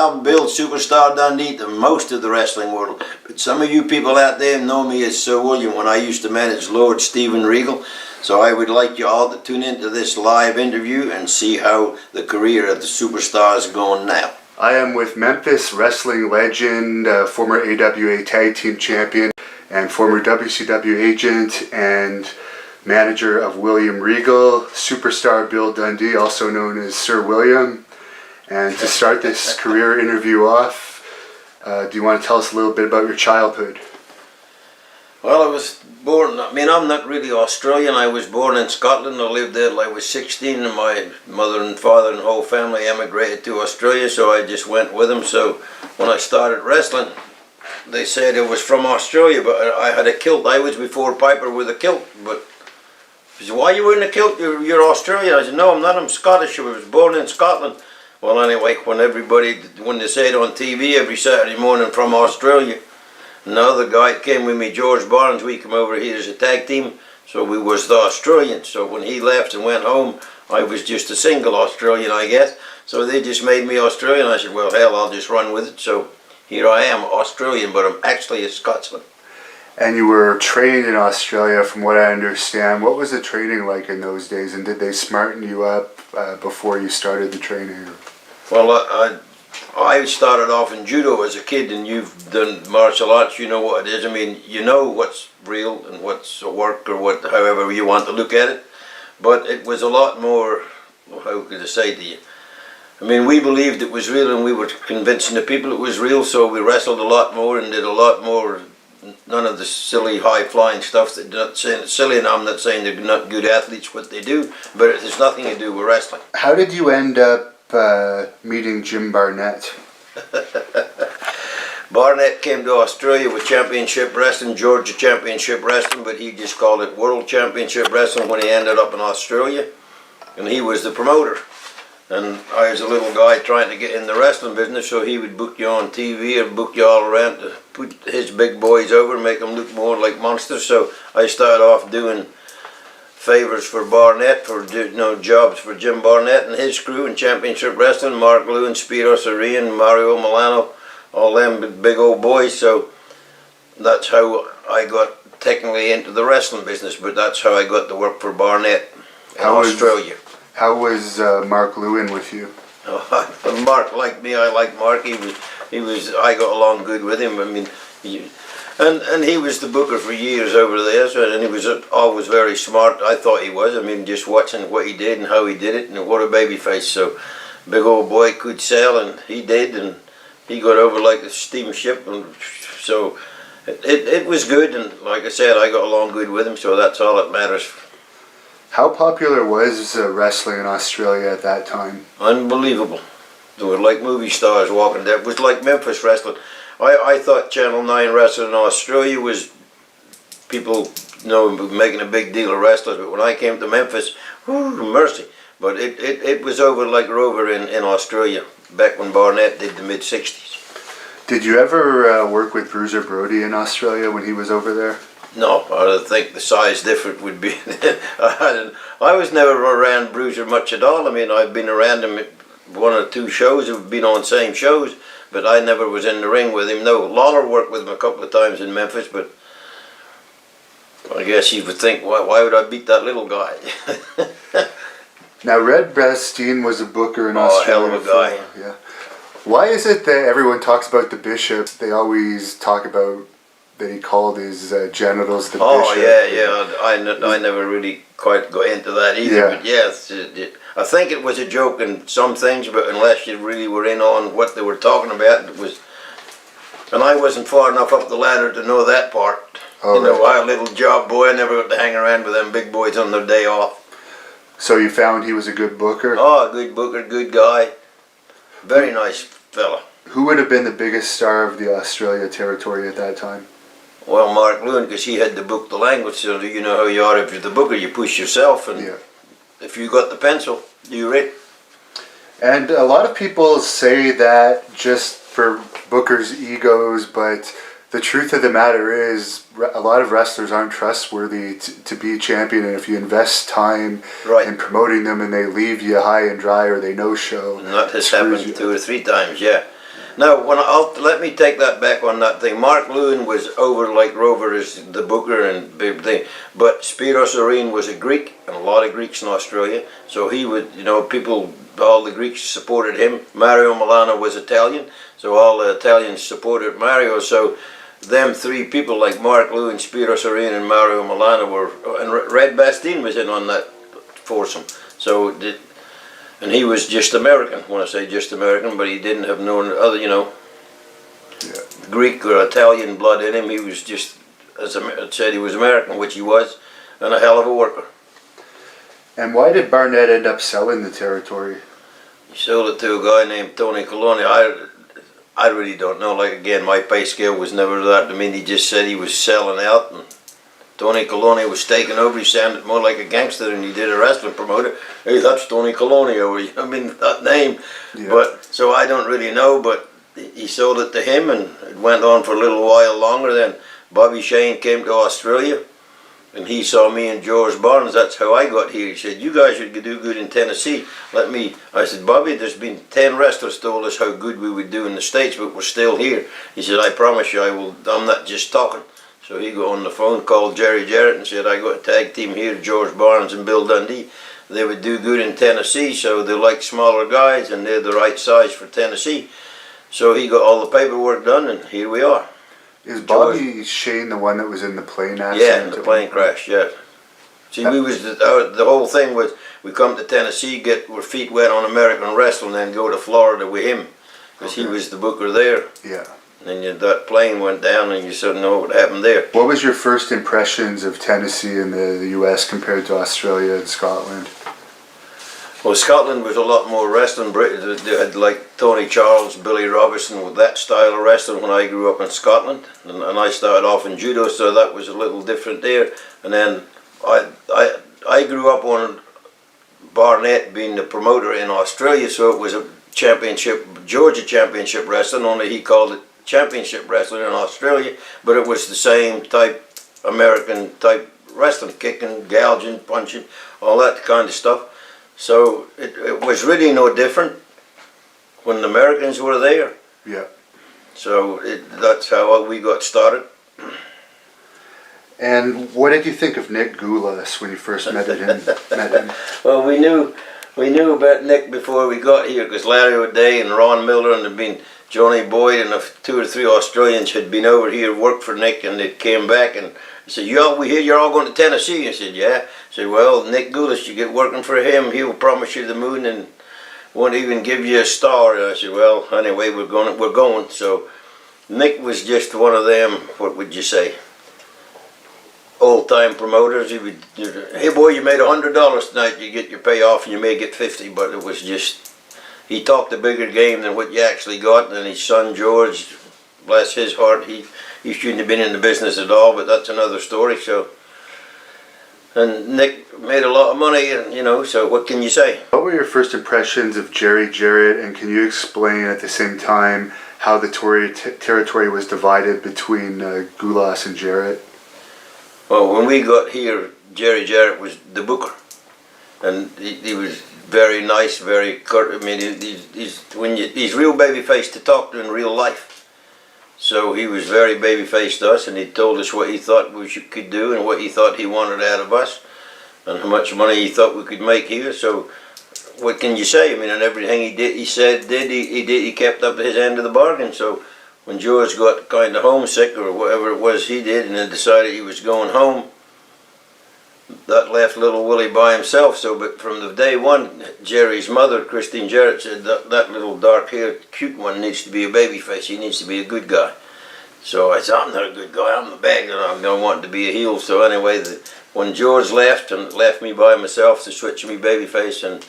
helped build Superstar Dundee to most of the wrestling world. But some of you people out there know me as Sir William when I used to manage Lord Steven Regal. So I would like you all to tune into this live interview and see how the career of the Superstar is going now. I am with Memphis Wrestling Legend, former AWA Tag Team Champion, and former WCW agent and manager of William Regal, Superstar Bill Dundee, also known as Sir William. And to start this career interview off, do you want to tell us a little bit about your childhood? Well, I was born, I'm not really Australian. I was born in Scotland. I lived there till I was 16, and my mother and father and whole family emigrated to Australia, so I just went with them. So when I started wrestling, they said it was from Australia, but I had a kilt. I was before Piper with a kilt, but he said, "Why are you wearing a kilt? You're Australian." I said, "No, I'm not. I'm Scottish. I was born in Scotland." Well, anyway, when they say it on TV every Saturday morning from Australia, another guy came with me, George Barnes, we come over here as a tag team, so we was the Australians. So when he left and went home, I was just a single Australian, I guess. So they just made me Australian. I said, well, hell, I'll just run with it. So here I am, Australian, but I'm actually a Scotsman. And you were trained in Australia, from what I understand. What was the training like in those days, and did they smarten you up before you started the training? Well, I started off in judo as a kid, and you've done martial arts, you know what it is. I mean, you know what's real and what's a work, or however you want to look at it. But it was a lot more, how could I say to you? I mean, we believed it was real, and we were convincing the people it was real, so we wrestled a lot more and did a lot more. None of the silly high-flying stuff. They're not saying it's silly, and I'm not saying they're not good athletes, what they do, but it has nothing to do with wrestling. How did you end up meeting Jim Barnett? Barnett came to Australia with Championship Wrestling, Georgia Championship Wrestling, but he just called it World Championship Wrestling when he ended up in Australia, and he was the promoter. And I was a little guy trying to get in the wrestling business, so he would book you on TV and book you all around to put his big boys over and make them look more like monsters. So I started off doing favors for Barnett, for jobs for Jim Barnett and his crew in Championship Wrestling, Mark Lewin, Spiros Arian, Mario Milano, all them big old boys. So that's how I got technically into the wrestling business, but that's how I got to work for Barnett in Australia. How was Mark Lewin with you? Mark liked me. I liked Mark. I got along good with him. I mean, and he was the booker for years over there. So, and he was always very smart. I thought he was. I mean, just watching what he did and how he did it, and what a baby face. So, big old boy could sell, and he did, and he got over like a steamship. And so, it was good. And like I said, I got along good with him. So that's all that matters. How popular was wrestling in Australia at that time? Unbelievable. They were like movie stars walking there. It was like Memphis Wrestling. I thought Channel 9 wrestling in Australia was people, making a big deal of wrestlers. But when I came to Memphis, whoo, mercy. But it was over like Rover in Australia, back when Barnett did the mid-60s. Did you ever work with Bruiser Brody in Australia when he was over there? No, I don't think the size difference would be. I was never around Bruiser much at all. I mean, I've been around him at one or two shows. We've been on same shows, but I never was in the ring with him. No, Lawler worked with him a couple of times in Memphis, but I guess you would think, why would I beat that little guy? Now, Red Bastien was a booker in Australia. Oh, hell of a guy. Yeah. Why is it that everyone talks about the Bishop? They always talk about that he called his genitals the Bishop. Oh, yeah. I never really quite got into that either. Yeah. But yes, I think it was a joke in some things, but unless you really were in on what they were talking about, it was. And I wasn't far enough up the ladder to know that part. Oh, I a little job boy. I never got to hang around with them big boys on their day off. So you found he was a good booker? Oh, a good booker, good guy. Very nice fella. Who would have been the biggest star of the Australia territory at that time? Well, Mark Lewin, because he had to book the language, so you know how you are. If you're the booker, you push yourself, and if you got the pencil, you read. And a lot of people say that just for bookers' egos, but the truth of the matter is a lot of wrestlers aren't trustworthy to be champion, and if you invest time in promoting them and they leave you high and dry or they no-show. And that has happened 2 or 3 times, yeah. Now, let me take that back on that thing. Mark Lewin was over like Rover as the booker and big thing, but Spiros Arene was a Greek, and a lot of Greeks in Australia. So he would, people, all the Greeks supported him. Mario Milano was Italian, so all the Italians supported Mario. So them three people like Mark Lewin, Spiros Arene, and Mario Milano were, and Red Bastien was in on that foursome. So and he was just American, when I say just American, but he didn't have no other, Greek or Italian blood in him. He was just, as I said, he was American, which he was, and a hell of a worker. And why did Barnett end up selling the territory? He sold it to a guy named Tony Coloni. I really don't know. Like, again, my pay scale was never that. I mean, he just said he was selling out, and Tony Coloni was taking over. He sounded more like a gangster than he did a wrestling promoter. Hey, that's Tony Coloni, or that name. Yeah. But so I don't really know. But he sold it to him, and it went on for a little while longer. Then Bobby Shane came to Australia, and he saw me and George Barnes. That's how I got here. He said, "You guys should do good in Tennessee. I said, "Bobby, there's been 10 wrestlers told us how good we would do in the States, but we're still here." He said, "I promise you, I'm not just talking." So he got on the phone, called Jerry Jarrett, and said, "I got a tag team here, George Barnes and Bill Dundee. They would do good in Tennessee, so they like smaller guys, and they're the right size for Tennessee." So he got all the paperwork done, and here we are. Is Bobby Shane the one that was in the plane accident? Yeah, in the plane crash, yeah. See, we was the whole thing was we come to Tennessee, get our feet wet on American wrestling, and then go to Florida with him, because he was the booker there. Yeah. And that plane went down, and you sort of know what happened there. What was your first impressions of Tennessee and the U.S. compared to Australia and Scotland? Well, Scotland was a lot more wrestling. They had like Tony Charles, Billy Robertson with that style of wrestling when I grew up in Scotland. And I started off in judo, so that was a little different there. And then I grew up on Barnett being the promoter in Australia, so it was a championship, Georgia Championship Wrestling, only he called it Championship Wrestling in Australia, but it was the same type, American type wrestling, kicking, gouging, punching, all that kind of stuff. So it was really no different when the Americans were there. Yeah. So that's how we got started. And what did you think of Nick Goulas when you first met him? Well, we knew about Nick before we got here, because Larry O'Day and Ron Miller and there'd been Johnny Boyd and 2 or 3 Australians had been over here, worked for Nick, and they came back and he said, we hear you're all going to Tennessee. I said, yeah. I said, well, Nick Goulas, you get working for him, he'll promise you the moon and won't even give you a star. And I said, well, anyway, we're going. So Nick was just one of them, what would you say, old-time promoters. He would, hey boy, you made $100 tonight, you get your payoff and you may get 50, but it was just, he talked a bigger game than what you actually got. And his son George, bless his heart, he shouldn't have been in the business at all, but that's another story. So, and Nick made a lot of money, and so what can you say? What were your first impressions of Jerry Jarrett, and can you explain at the same time how the territory was divided between Goulas and Jarrett? Well, when we got here, Jerry Jarrett was the booker, and he was very nice, very curt. I mean, he's real babyface to talk to in real life. So he was very babyface to us, and he told us what he thought we could do and what he thought he wanted out of us, and how much money he thought we could make here. So what can you say? I mean, and everything he did, he kept up his end of the bargain. So when George got kind of homesick or whatever it was he did, and then decided he was going home, that left little Willie by himself. So, but from the day one, Jerry's mother, Christine Jarrett, said that little dark-haired, cute one needs to be a babyface. He needs to be a good guy. So I said, I'm not a good guy. I'm the bad guy. I'm going to want to be a heel. So anyway, when George left and left me by myself to switch me babyface, and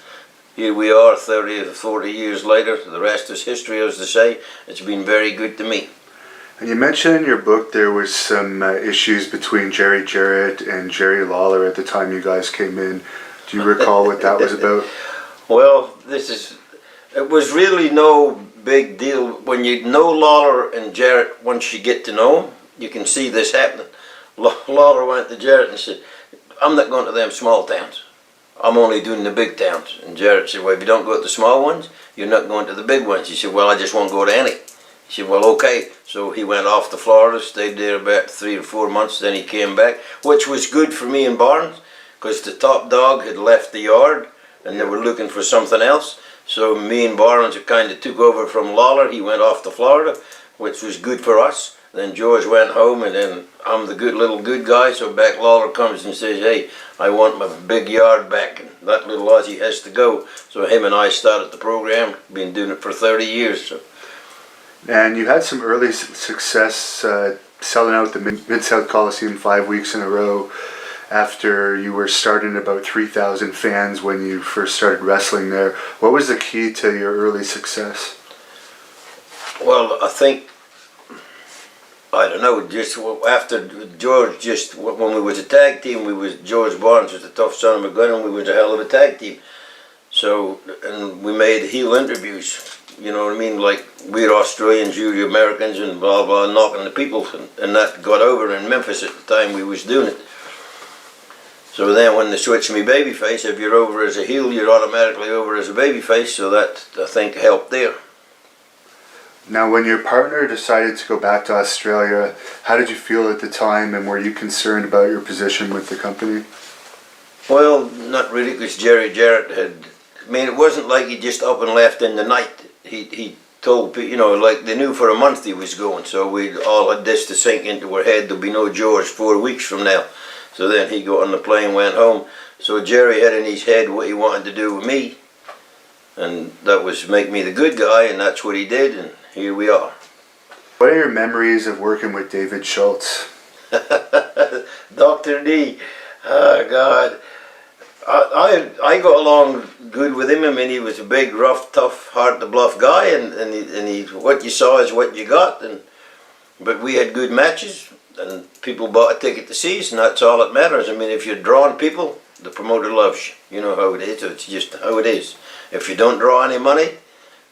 here we are 30 or 40 years later. The rest is history, as they say. It's been very good to me. And you mentioned in your book there was some issues between Jerry Jarrett and Jerry Lawler at the time you guys came in. Do you recall what that was about? Well, it was really no big deal. When you know Lawler and Jarrett, once you get to know them, you can see this happening. Lawler went to Jarrett and said, I'm not going to them small towns. I'm only doing the big towns. And Jarrett said, well, if you don't go to the small ones, you're not going to the big ones. He said, well, I just won't go to any. He said, well, okay. So he went off to Florida, stayed there about 3 or 4 months, then he came back, which was good for me and Barnes, because the top dog had left the yard, and they were looking for something else. So me and Barnes kind of took over from Lawler. He went off to Florida, which was good for us. Then George went home, and then I'm the little good guy, so back Lawler comes and says, hey, I want my big yard back, and that little Aussie has to go. So him and I started the program, been doing it for 30 years. So. And you had some early success selling out the Mid-South Coliseum 5 weeks in a row after you were starting about 3,000 fans when you first started wrestling there. What was the key to your early success? Well, I think, I don't know, just after George, just when we was a tag team, George Barnes was a tough son of a gun, and we was a hell of a tag team. So, and we made heel interviews, you know what I mean, like we're Australians, you're Americans, and blah blah, knocking the people, and that got over in Memphis at the time we was doing it. So then when they switched me babyface, if you're over as a heel, you're automatically over as a babyface, so that, I think, helped there. Now, when your partner decided to go back to Australia, how did you feel at the time, and were you concerned about your position with the company? Well, not really, because Jerry Jarrett had, I mean, it wasn't like he just up and left in the night. He told people, you know, like they knew for a month he was going, so we all had this to sink into our head, there'll be no George 4 weeks from now. So then he got on the plane, went home. So Jerry had in his head what he wanted to do with me, and that was make me the good guy, and that's what he did, and here we are. What are your memories of working with David Schultz? Dr. D, oh God. I got along good with him. I mean, he was a big, rough, tough, hard-to-bluff guy, and he what you saw is what you got. But we had good matches, and people bought a ticket to see us, and that's all that matters. I mean, if you're drawing people, the promoter loves you. You know how it is. It's just how it is. If you don't draw any money,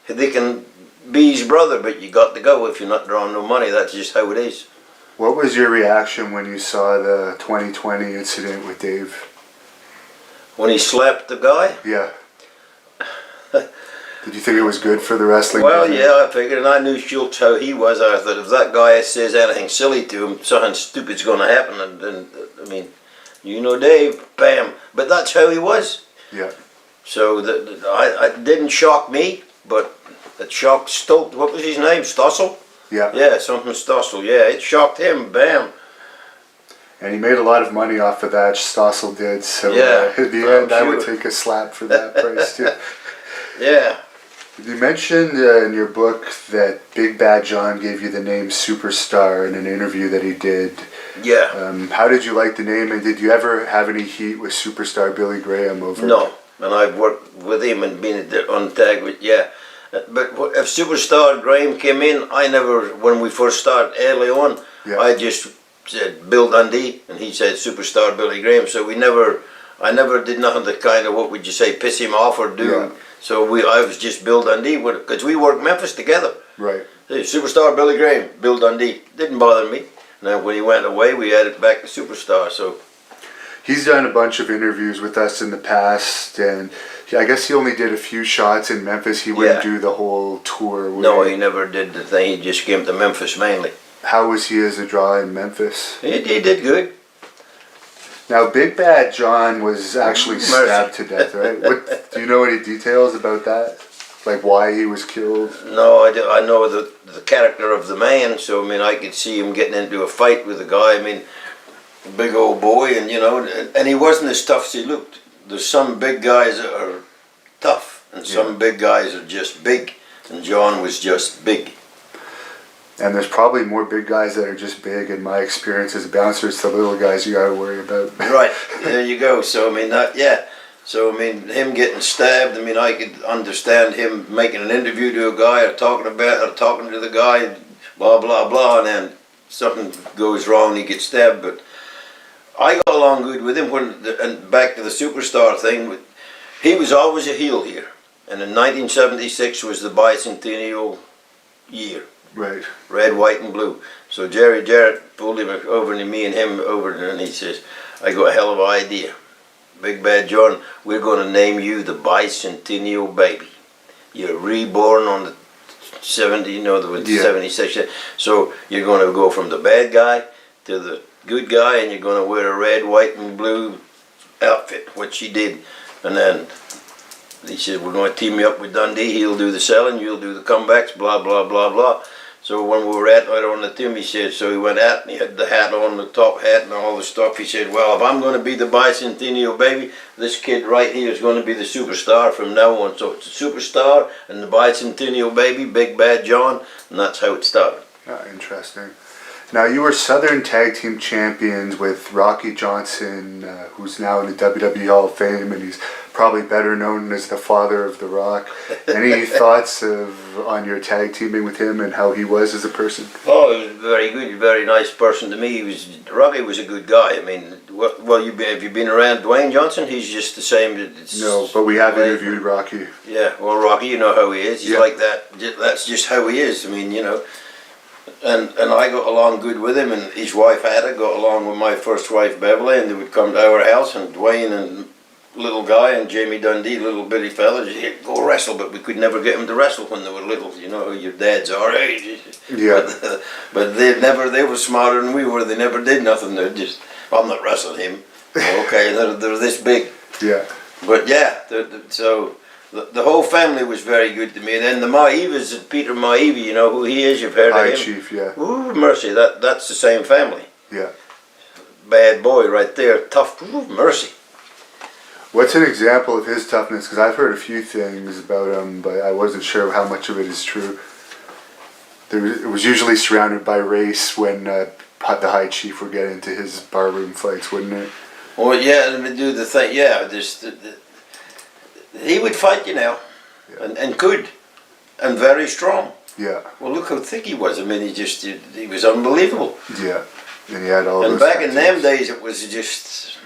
they can be his brother, but you got to go. If you're not drawing no money, that's just how it is. What was your reaction when you saw the 2020 incident with Dave? When he slapped the guy? Yeah. Did you think it was good for the wrestling? Well, business? yeah, I figured, and I knew Schultz how he was. I thought if that guy says anything silly to him, something stupid's going to happen. And I mean, you know Dave, bam. But that's how he was. Yeah. So it didn't shock me, but it shocked Stolt. What was his name? Stossel? Yeah. Yeah, something Stossel. Yeah, it shocked him, bam. And he made a lot of money off of that, Stossel did. So yeah, in the end, I would take a slap for that price too. Yeah. You mentioned in your book that Big Bad John gave you the name Superstar in an interview that he did. Yeah. How did you like the name, and did you ever have any heat with Superstar Billy Graham over? No, and I've worked with him and been on tag with, yeah. But if Superstar Graham came in, I never, when we first started early on, yeah. I just said Bill Dundee, and he said Superstar Billy Graham. So I never did nothing to kind of, what would you say, piss him off or do. Yeah. So I was just Bill Dundee, because we worked Memphis together. Right. Hey, Superstar Billy Graham, Bill Dundee. Didn't bother me. Now when he went away, we added back to Superstar. So he's done a bunch of interviews with us in the past, and I guess he only did a few shots in Memphis. He wouldn't do the whole tour. No, he never did the thing. He just came to Memphis mainly. How was he as a draw in Memphis? He did good. Now, Big Bad John was actually stabbed to death, right? Do you know any details about that? Like why he was killed? No, I know the character of the man, so I mean, I could see him getting into a fight with a guy. I mean, big old boy, and you know, and he wasn't as tough as he looked. There's some big guys that are tough, and some big guys are just big, and John was just big. And there's probably more big guys that are just big. In my experience as a bouncer, it's the little guys you gotta worry about. Right, there you go. So I mean, So I mean, him getting stabbed. I mean, I could understand him making an interview to a guy or talking to the guy, blah blah blah, and then something goes wrong, he gets stabbed. But I got along good with him. And back to the Superstar thing, he was always a heel here. And in 1976 was the bicentennial year. Right. Red, white, and blue. So Jerry Jarrett pulled him over, and me and him over, and he says, I got a hell of an idea. Big Bad John, we're going to name you the Bicentennial Baby. You're reborn on the 70, you know, the 76. So you're going to go from the bad guy to the good guy, and you're going to wear a red, white, and blue outfit, which he did. And then he said, we're going to team you up with Dundee. He'll do the selling, you'll do the comebacks, blah, blah, blah, blah. So when we were out on the team, he said, so he went out and he had the hat on, the top hat and all the stuff. He said, well, if I'm going to be the Bicentennial Baby, this kid right here is going to be the superstar from now on. So it's a superstar and the Bicentennial Baby, Big Bad John, and that's how it started. Interesting. Now, you were Southern Tag Team Champions with Rocky Johnson, who's now in the WWE Hall of Fame, and he's probably better known as the father of The Rock. Any thoughts on your tag teaming with him and how he was as a person? Oh, he was very good, very nice person to me. Rocky was a good guy. I mean, well, have you been around Dwayne Johnson? He's just the same. No, but we have interviewed Rocky. Yeah, well, Rocky, you know how he is. He's like that. That's just how he is. I mean, you know. And I got along good with him, and his wife Ada got along with my first wife Beverly, and they would come to our house, and Dwayne and little guy and Jamie Dundee, little bitty fellas, he'd go wrestle, but we could never get them to wrestle when they were little. You know how your dads are, age. Yeah. But they were smarter than we were. They never did nothing. They're just, I'm not wrestling him. Okay, they're this big. Yeah. But yeah, so the whole family was very good to me. And then the Maivas, Peter Maiva, you know who he is? You've heard of him? Chief, yeah. Ooh, mercy, that's the same family. Yeah. Bad boy right there, tough, ooh, mercy. What's an example of his toughness? Because I've heard a few things about him, but I wasn't sure how much of it is true. It was usually surrounded by race when the High Chief would get into his barroom fights, wouldn't it? Well, yeah, let me do the thing. Yeah, he would fight you now, and could, and very strong. Yeah. Well, look how thick he was. I mean, he was unbelievable. Yeah, and he had all and those back tattoos. in them days, it was just,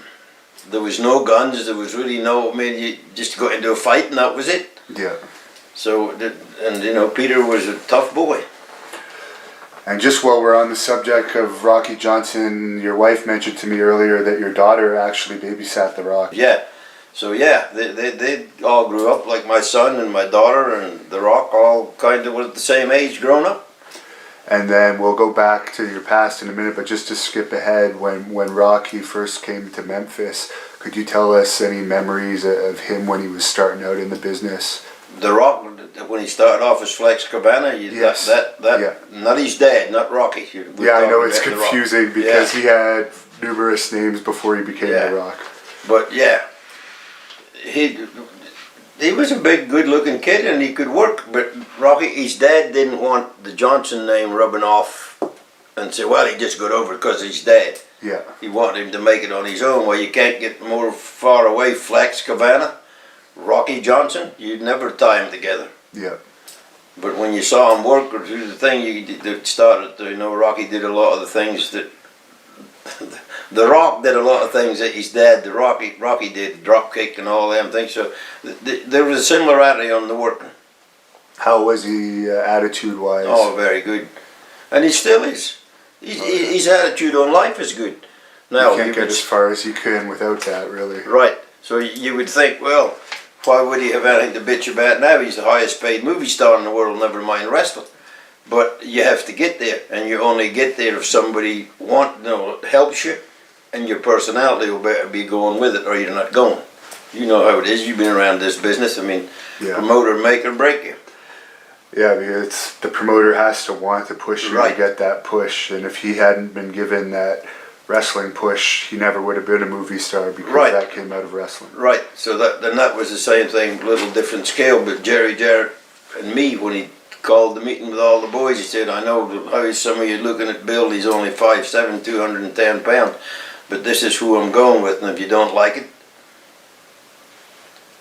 there was no guns, there was really no, I mean, you just got into a fight and that was it. Yeah. So, and you know, Peter was a tough boy. And just while we're on the subject of Rocky Johnson, your wife mentioned to me earlier that your daughter actually babysat The Rock. Yeah. So yeah, they all grew up, like my son and my daughter and The Rock all kind of was at the same age growing up. And then we'll go back to your past in a minute, but just to skip ahead, when Rocky first came to Memphis, could you tell us any memories of him when he was starting out in the business? The Rock, when he started off as Flex Cabana, Yes. Not his dad, not Rocky. Yeah, I know it's confusing because he had numerous names before he became The Rock. But yeah, he was a big, good-looking kid and he could work. But Rocky, his dad didn't want the Johnson name rubbing off and say, well, he just got over it because he's dad. Yeah. He wanted him to make it on his own. Well, you can't get more far away. Flex Cabana, Rocky Johnson, you'd never tie them together. Yeah. But when you saw him work or do the thing, that started, you know, Rocky did a lot of the things that, The Rock did a lot of things that his dad, Rocky did, drop kick and all them things. So there was a similarity on the working. How was he attitude-wise? Oh, very good. And he still is. His attitude on life is good. Now, you can't get as far as you can without that, really. Right. So you would think, well, why would he have anything to bitch about now? He's the highest paid movie star in the world, never mind wrestling. But you have to get there, and you only get there if somebody helps you, and your personality will better be going with it, or you're not going. You know how it is. You've been around this business. I mean, promoter make or break you. Yeah, because the promoter has to want to push you to get that push, and if he hadn't been given that wrestling push, he never would have been a movie star because that came out of wrestling. Right. So that was the same thing, little different scale. But Jerry Jarrett and me, when he called the meeting with all the boys, he said, I know how some of you looking at Bill, he's only 5'7", 210 pounds, but this is who I'm going with, and if you don't like it,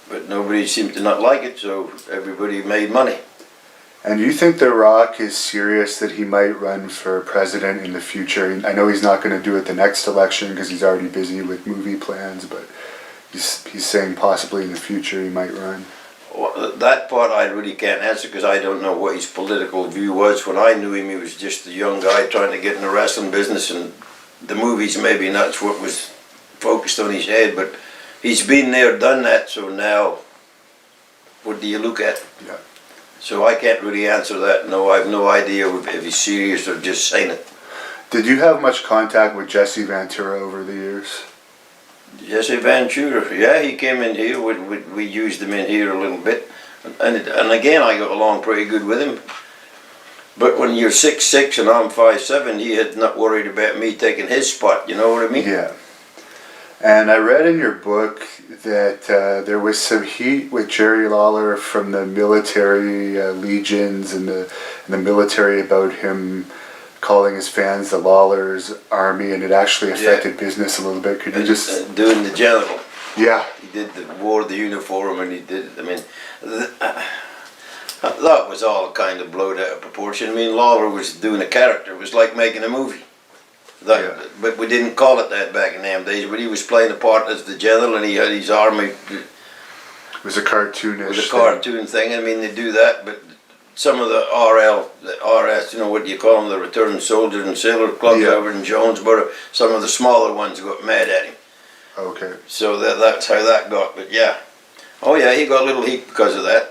but nobody seemed to not like it, so everybody made money. And do you think The Rock is serious that he might run for president in the future? I know he's not going to do it the next election because he's already busy with movie plans, but he's saying possibly in the future he might run. Well, that part I really can't answer because I don't know what his political view was. When I knew him, he was just a young guy trying to get in the wrestling business, and the movies maybe that's what was focused on his head, but he's been there, done that, so now what do you look at? Yeah. So I can't really answer that. No, I have no idea if he's serious or just saying it. Did you have much contact with Jesse Ventura over the years? Jesse Ventura, yeah, he came in here. We used him in here a little bit, and again I got along pretty good with him. But when you're 6'6" and I'm 5'7", he had not worried about me taking his spot. You know what I mean? Yeah. And I read in your book that there was some heat with Jerry Lawler from the military legions and the military about him calling his fans the Lawler's army, and it actually affected business a little bit. Could you just doing the general? Yeah. He wore the uniform, and he did. I mean, that was all kind of blown out of proportion. I mean, Lawler was doing a character. It was like making a movie. But we didn't call it that back in them days. But he was playing a part as the general, and he had his army. It was a cartoonish. It was a cartoon thing. I mean, they do that, but some of the RS, you know, what do you call them, the returned soldiers and sailor clubs over in Jonesboro, some of the smaller ones got mad at him. Okay. So that's how that got. But yeah. Oh yeah, he got a little heat because of that.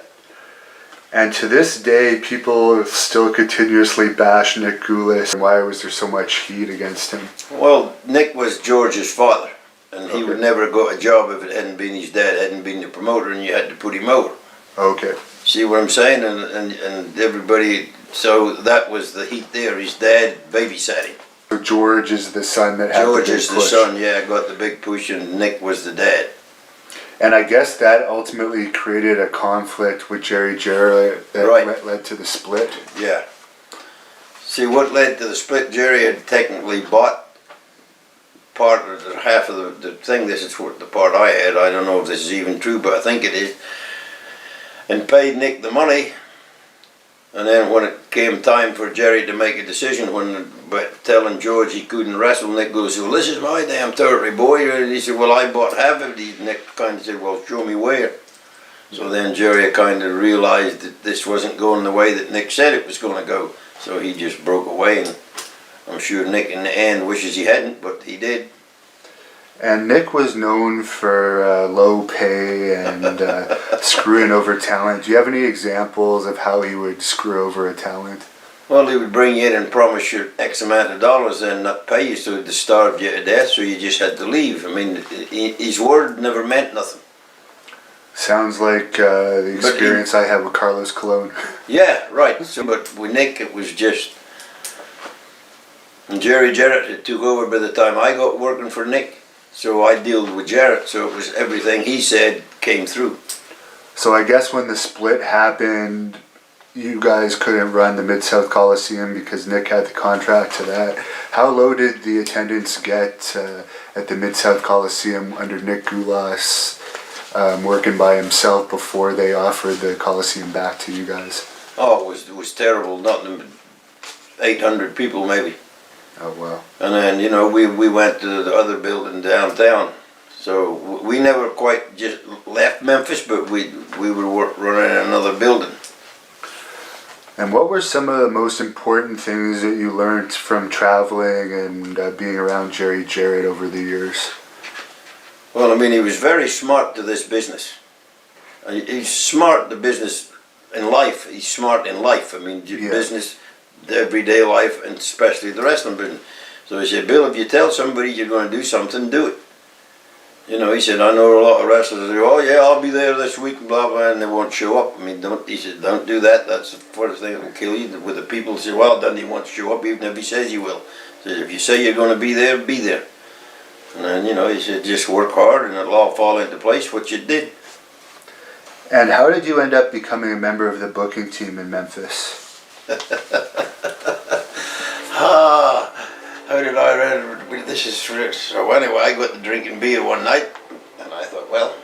And to this day, people still continuously bash Nick Gulas. Why was there so much heat against him? Well, Nick was George's father, and he would never have got a job if it hadn't been his dad, hadn't been the promoter, and you had to put him over. Okay. See what I'm saying? And everybody, so that was the heat there. His dad babysat him. So George is the son that had George the big is the push. son, yeah, got the big push, and Nick was the dad. And I guess that ultimately created a conflict with Jerry Jarrett that led to the split. Yeah. See, what led to the split, Jerry had technically bought part of the half of the thing. This is what the part I had. I don't know if this is even true, but I think it is. And paid Nick the money. And then when it came time for Jerry to make a decision, but telling George he couldn't wrestle, Nick goes, well, this is my damn territory, boy. And he said, well, I bought half of it. Nick kind of said, well, show me where. So then Jerry kind of realized that this wasn't going the way that Nick said it was going to go. So he just broke away, and I'm sure Nick in the end wishes he hadn't, but he did. And Nick was known for low pay and screwing over talent. Do you have any examples of how he would screw over a talent? Well, he would bring you in and promise you X amount of dollars and not pay you, so to starve you to death, so you just had to leave. I mean, his word never meant nothing. Sounds like the experience I had with Carlos Colon. Yeah, right. So, but with Nick, it was just... And Jerry Jarrett had took over by the time I got working for Nick. So I dealt with Jarrett, so it was everything he said came through. So I guess when the split happened, you guys couldn't run the Mid-South Coliseum because Nick had the contract to that. How low did the attendance get at the Mid-South Coliseum under Nick Gulas working by himself before they offered the Coliseum back to you guys? Oh, it was terrible. Nothing but 800 people maybe. Oh, wow. And then, you know, we went to the other building downtown. So we never quite just left Memphis, but we were running another building. And what were some of the most important things that you learned from traveling and being around Jerry Jarrett over the years? Well, I mean, he was very smart to this business. He's smart to business in life. He's smart in life. I mean, business, the everyday life, and especially the wrestling business. So he said, Bill, if you tell somebody you're going to do something, do it. You know, he said, I know a lot of wrestlers who go, oh yeah, I'll be there this week, and blah, blah, and they won't show up. I mean, he said, don't do that. That's the first thing that will kill you. With the people who say, well, Dundee won't show up, even if he says he will. He said, if you say you're going to be there, be there. And then, you know, he said, just work hard, and it'll all fall into place, what you did. And how did you end up becoming a member of the booking team in Memphis? How did I read? This is so anyway, I got to drinking beer one night, and I thought, well,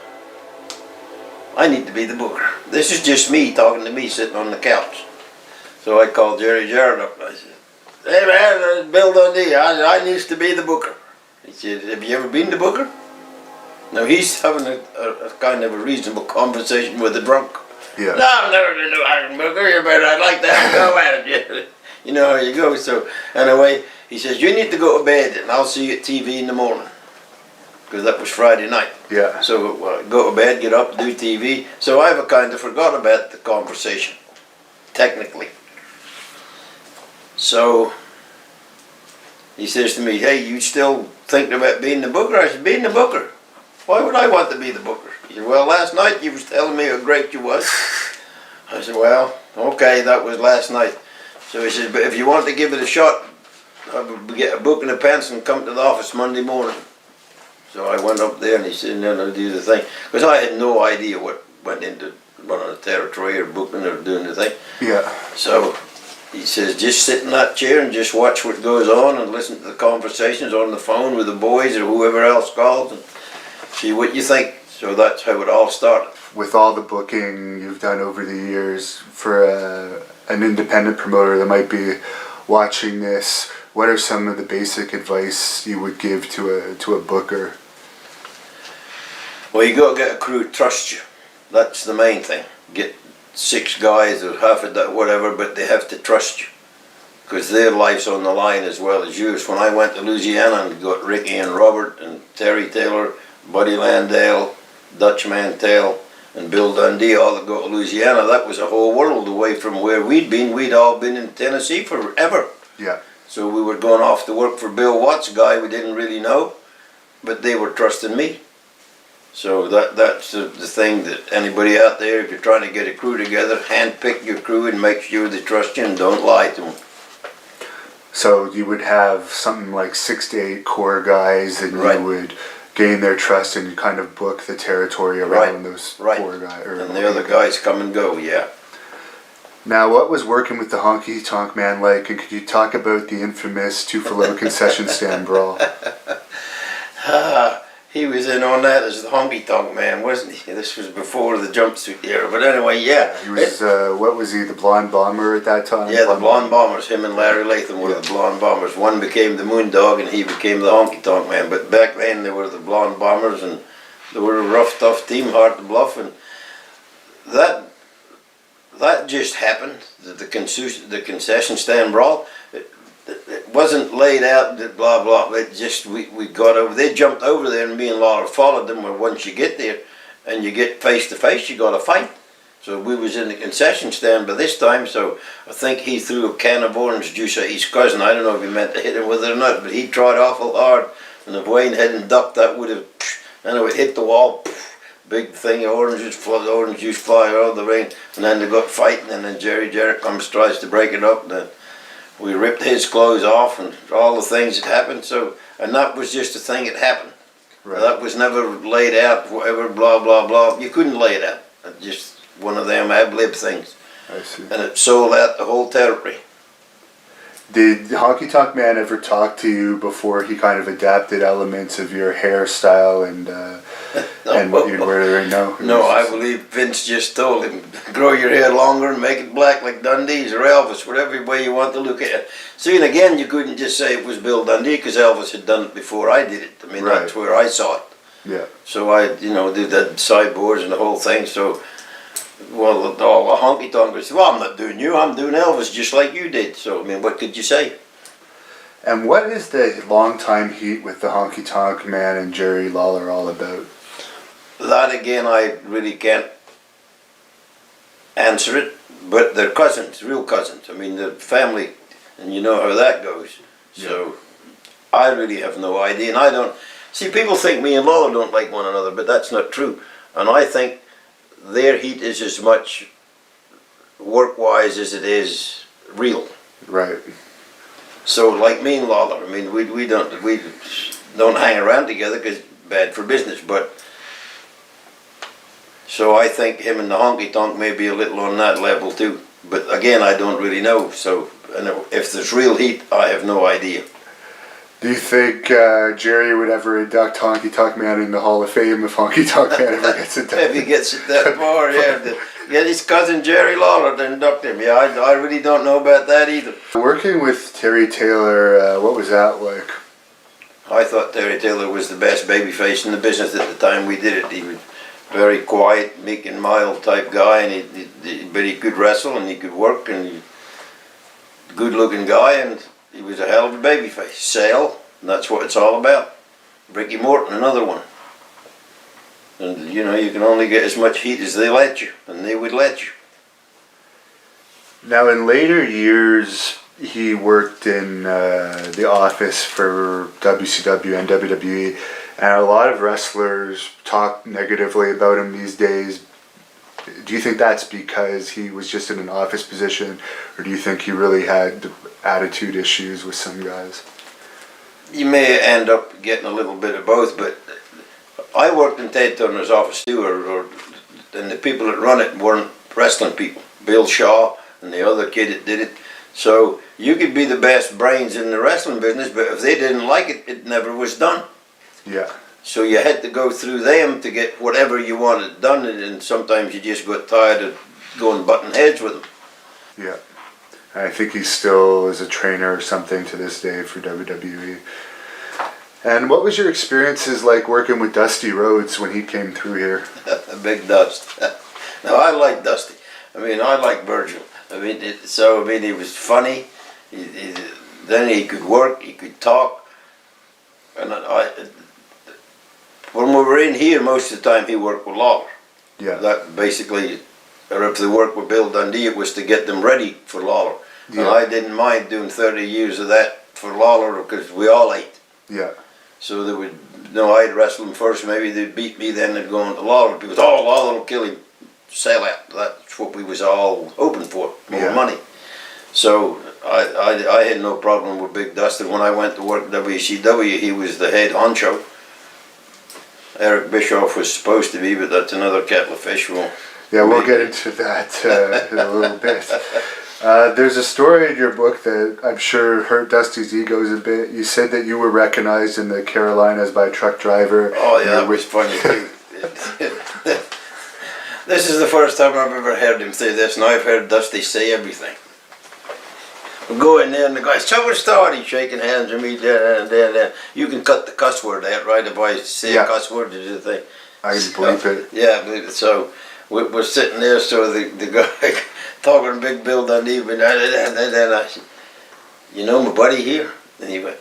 I need to be the booker. This is just me talking to me sitting on the couch. So I called Jerry Jarrett up, and I said, hey man, Bill Dundee, I used to be the booker. He said, have you ever been the booker? Now he's having a kind of a reasonable conversation with the drunk. Yeah. No, I've never been the booker, but I'd like to have a go at it. You know how you go. So anyway, he says, you need to go to bed and I'll see you at TV in the morning. because that was Friday night. Yeah. So go to bed, get up, do TV. So I've kind of forgot about the conversation, technically. So he says to me, "Hey, you still thinking about being the booker?" I said, "Being the booker? Why would I want to be the booker?" He said, "Well, last night you was telling me how great you was." I said, "Well, okay, that was last night." So he says, "But if you want to give it a shot, I would get a book and a pencil and come to the office Monday morning." So I went up there and he said, "No, no, do the thing." Because I had no idea what went into running a territory or booking or doing the thing. Yeah. So he says, "Just sit in that chair and just watch what goes on and listen to the conversations on the phone with the boys or whoever else calls and see what you think." So that's how it all started. With all the booking you've done over the years for an independent promoter that might be watching this, what are some of the basic advice you would give to a booker? Well, you got to get a crew to trust you. That's the main thing. Get 6 guys or half of that, whatever, but they have to trust you because their life's on the line as well as yours. When I went to Louisiana and got Ricky and Robert and Terry Taylor, Buddy Landale, Dutch Mantell, and Bill Dundee all that go to Louisiana, that was a whole world away from where we'd been. We'd all been in Tennessee forever. Yeah. So we were going off to work for Bill Watts, a guy we didn't really know, but they were trusting me. So that's the thing that anybody out there, if you're trying to get a crew together, handpick your crew and make sure they trust you and don't lie to them. So you would have something like 6 to 8 core guys and Right. you would gain their trust and kind of book the territory around those Right. core guys. And the other guys come and go, yeah. Now, what was working with the Honky Tonk Man like, and could you talk about the infamous Two for Low concession stand brawl? He was in on that as the Honky Tonk Man, wasn't he? This was before the jumpsuit era, but anyway, yeah. He was, what was he, the Blonde Bomber at that time? Yeah, the Blonde Bombers, him and Larry Latham were the Blonde Bombers. One became the Moondog and he became the Honky Tonk Man, but back then they were the Blonde Bombers and they were a rough, tough team, hard to bluff, and that just happened, the concession stand brawl. It wasn't laid out, that blah blah. It just we got over. They jumped over there, and me and Lawler followed them. Where once you get there, and you get face to face, you got to fight. So we was in the concession stand by this time. So I think he threw a can of orange juice at his cousin. I don't know if he meant to hit him with it or not, but he tried awful hard. And if Wayne hadn't ducked, that would have, it hit the wall. Big thing of orange juice fly out of the ring, and then they got fighting, and then Jerry Jarrett comes, tries to break it up, and then we ripped his clothes off, and all the things that happened. So, and that was just a thing that happened. Right. That was never laid out, whatever, blah blah blah. You couldn't lay it out. It's just one of them ad-lib things. I see. And it sold out the whole territory. Did Honky Tonk Man ever talk to you before he kind of adapted elements of your hairstyle and what you'd wear right now? No, I believe Vince just told him, grow your hair longer and make it black like Dundee's or Elvis, whatever way you want to look at it. See, and again, you couldn't just say it was Bill Dundee because Elvis had done it before I did it. I mean, Right. That's where I saw it. Yeah. So I, did that sideboards and the whole thing. So, well, all the honky tonkers said, "Well, I'm not doing you. I'm doing Elvis just like you did." So, I mean, what could you say? And what is the long-time heat with the Honky Tonk Man and Jerry Lawler all about? That again, I really can't answer it. But they're cousins, real cousins. I mean, they're family, and you know how that goes. So, I really have no idea, and I don't. See, people think me and Lawler don't like one another, but that's not true. And I think their heat is as much work-wise as it is real. Right. So, like me and Lawler, I mean, we don't hang around together because it's bad for business. But so I think him and the Honky Tonk may be a little on that level too. But again, I don't really know. So, and if there's real heat, I have no idea. Do you think Jerry would ever induct Honky Tonk Man in the Hall of Fame if Honky Tonk Man ever gets inducted? If he gets it that far, yeah. Get his cousin Jerry Lawler to induct him. Yeah, I really don't know about that either. Working with Terry Taylor, what was that like? I thought Terry Taylor was the best babyface in the business at the time we did it. He was very quiet, meek and mild type guy, and but he could wrestle and he could work, and he good looking guy, and he was a hell of a babyface. Sell, and that's what it's all about. Ricky Morton, another one. And you know, you can only get as much heat as they let you, and they would let you. Now, in later years, he worked in the office for WCW and WWE, and a lot of wrestlers talk negatively about him these days. Do you think that's because he was just in an office position, or do you think he really had attitude issues with some guys? You may end up getting a little bit of both, but I worked in Ted Turner's office too, and the people that run it weren't wrestling people. Bill Shaw and the other kid that did it. So you could be the best brains in the wrestling business, but if they didn't like it, it never was done. Yeah. So you had to go through them to get whatever you wanted done, and sometimes you just got tired of going butting heads with them. Yeah. I think he still is a trainer or something to this day for WWE. And what was your experiences like working with Dusty Rhodes when he came through here? Big Dust. Now I like Dusty. I mean, I like Virgil. I mean, he was funny. Then he could work. He could talk. And when we were in here, most of the time he worked with Lawler. Yeah. That basically, or if they worked with Bill Dundee, it was to get them ready for Lawler. Yeah. And I didn't mind doing 30 years of that for Lawler because we all ate. Yeah. So they would, I'd wrestle them first, maybe they'd beat me, then they'd go on to Lawler. People, oh, Lawler will kill him, sell out. That's what we was all hoping for, more money. So I had no problem with Big Dusty. When I went to work at WCW, he was the head honcho. Eric Bischoff was supposed to be, but that's another kettle of fish. We'll get into that in a little bit. There's a story in your book that I'm sure hurt Dusty's egos a bit. You said that you were recognized in the Carolinas by a truck driver. Oh yeah, that was funny too. This is the first time I've ever heard him say this, and I've heard Dusty say everything. We go in there and the guy's, so what's the story? He's shaking hands with me, and you can cut the cuss word out, right? If I say a cuss word, did you think? I bleep it. Yeah, so we're sitting there, so the guy talking to Big Bill Dundee, and then I said, you know my buddy here? And he went,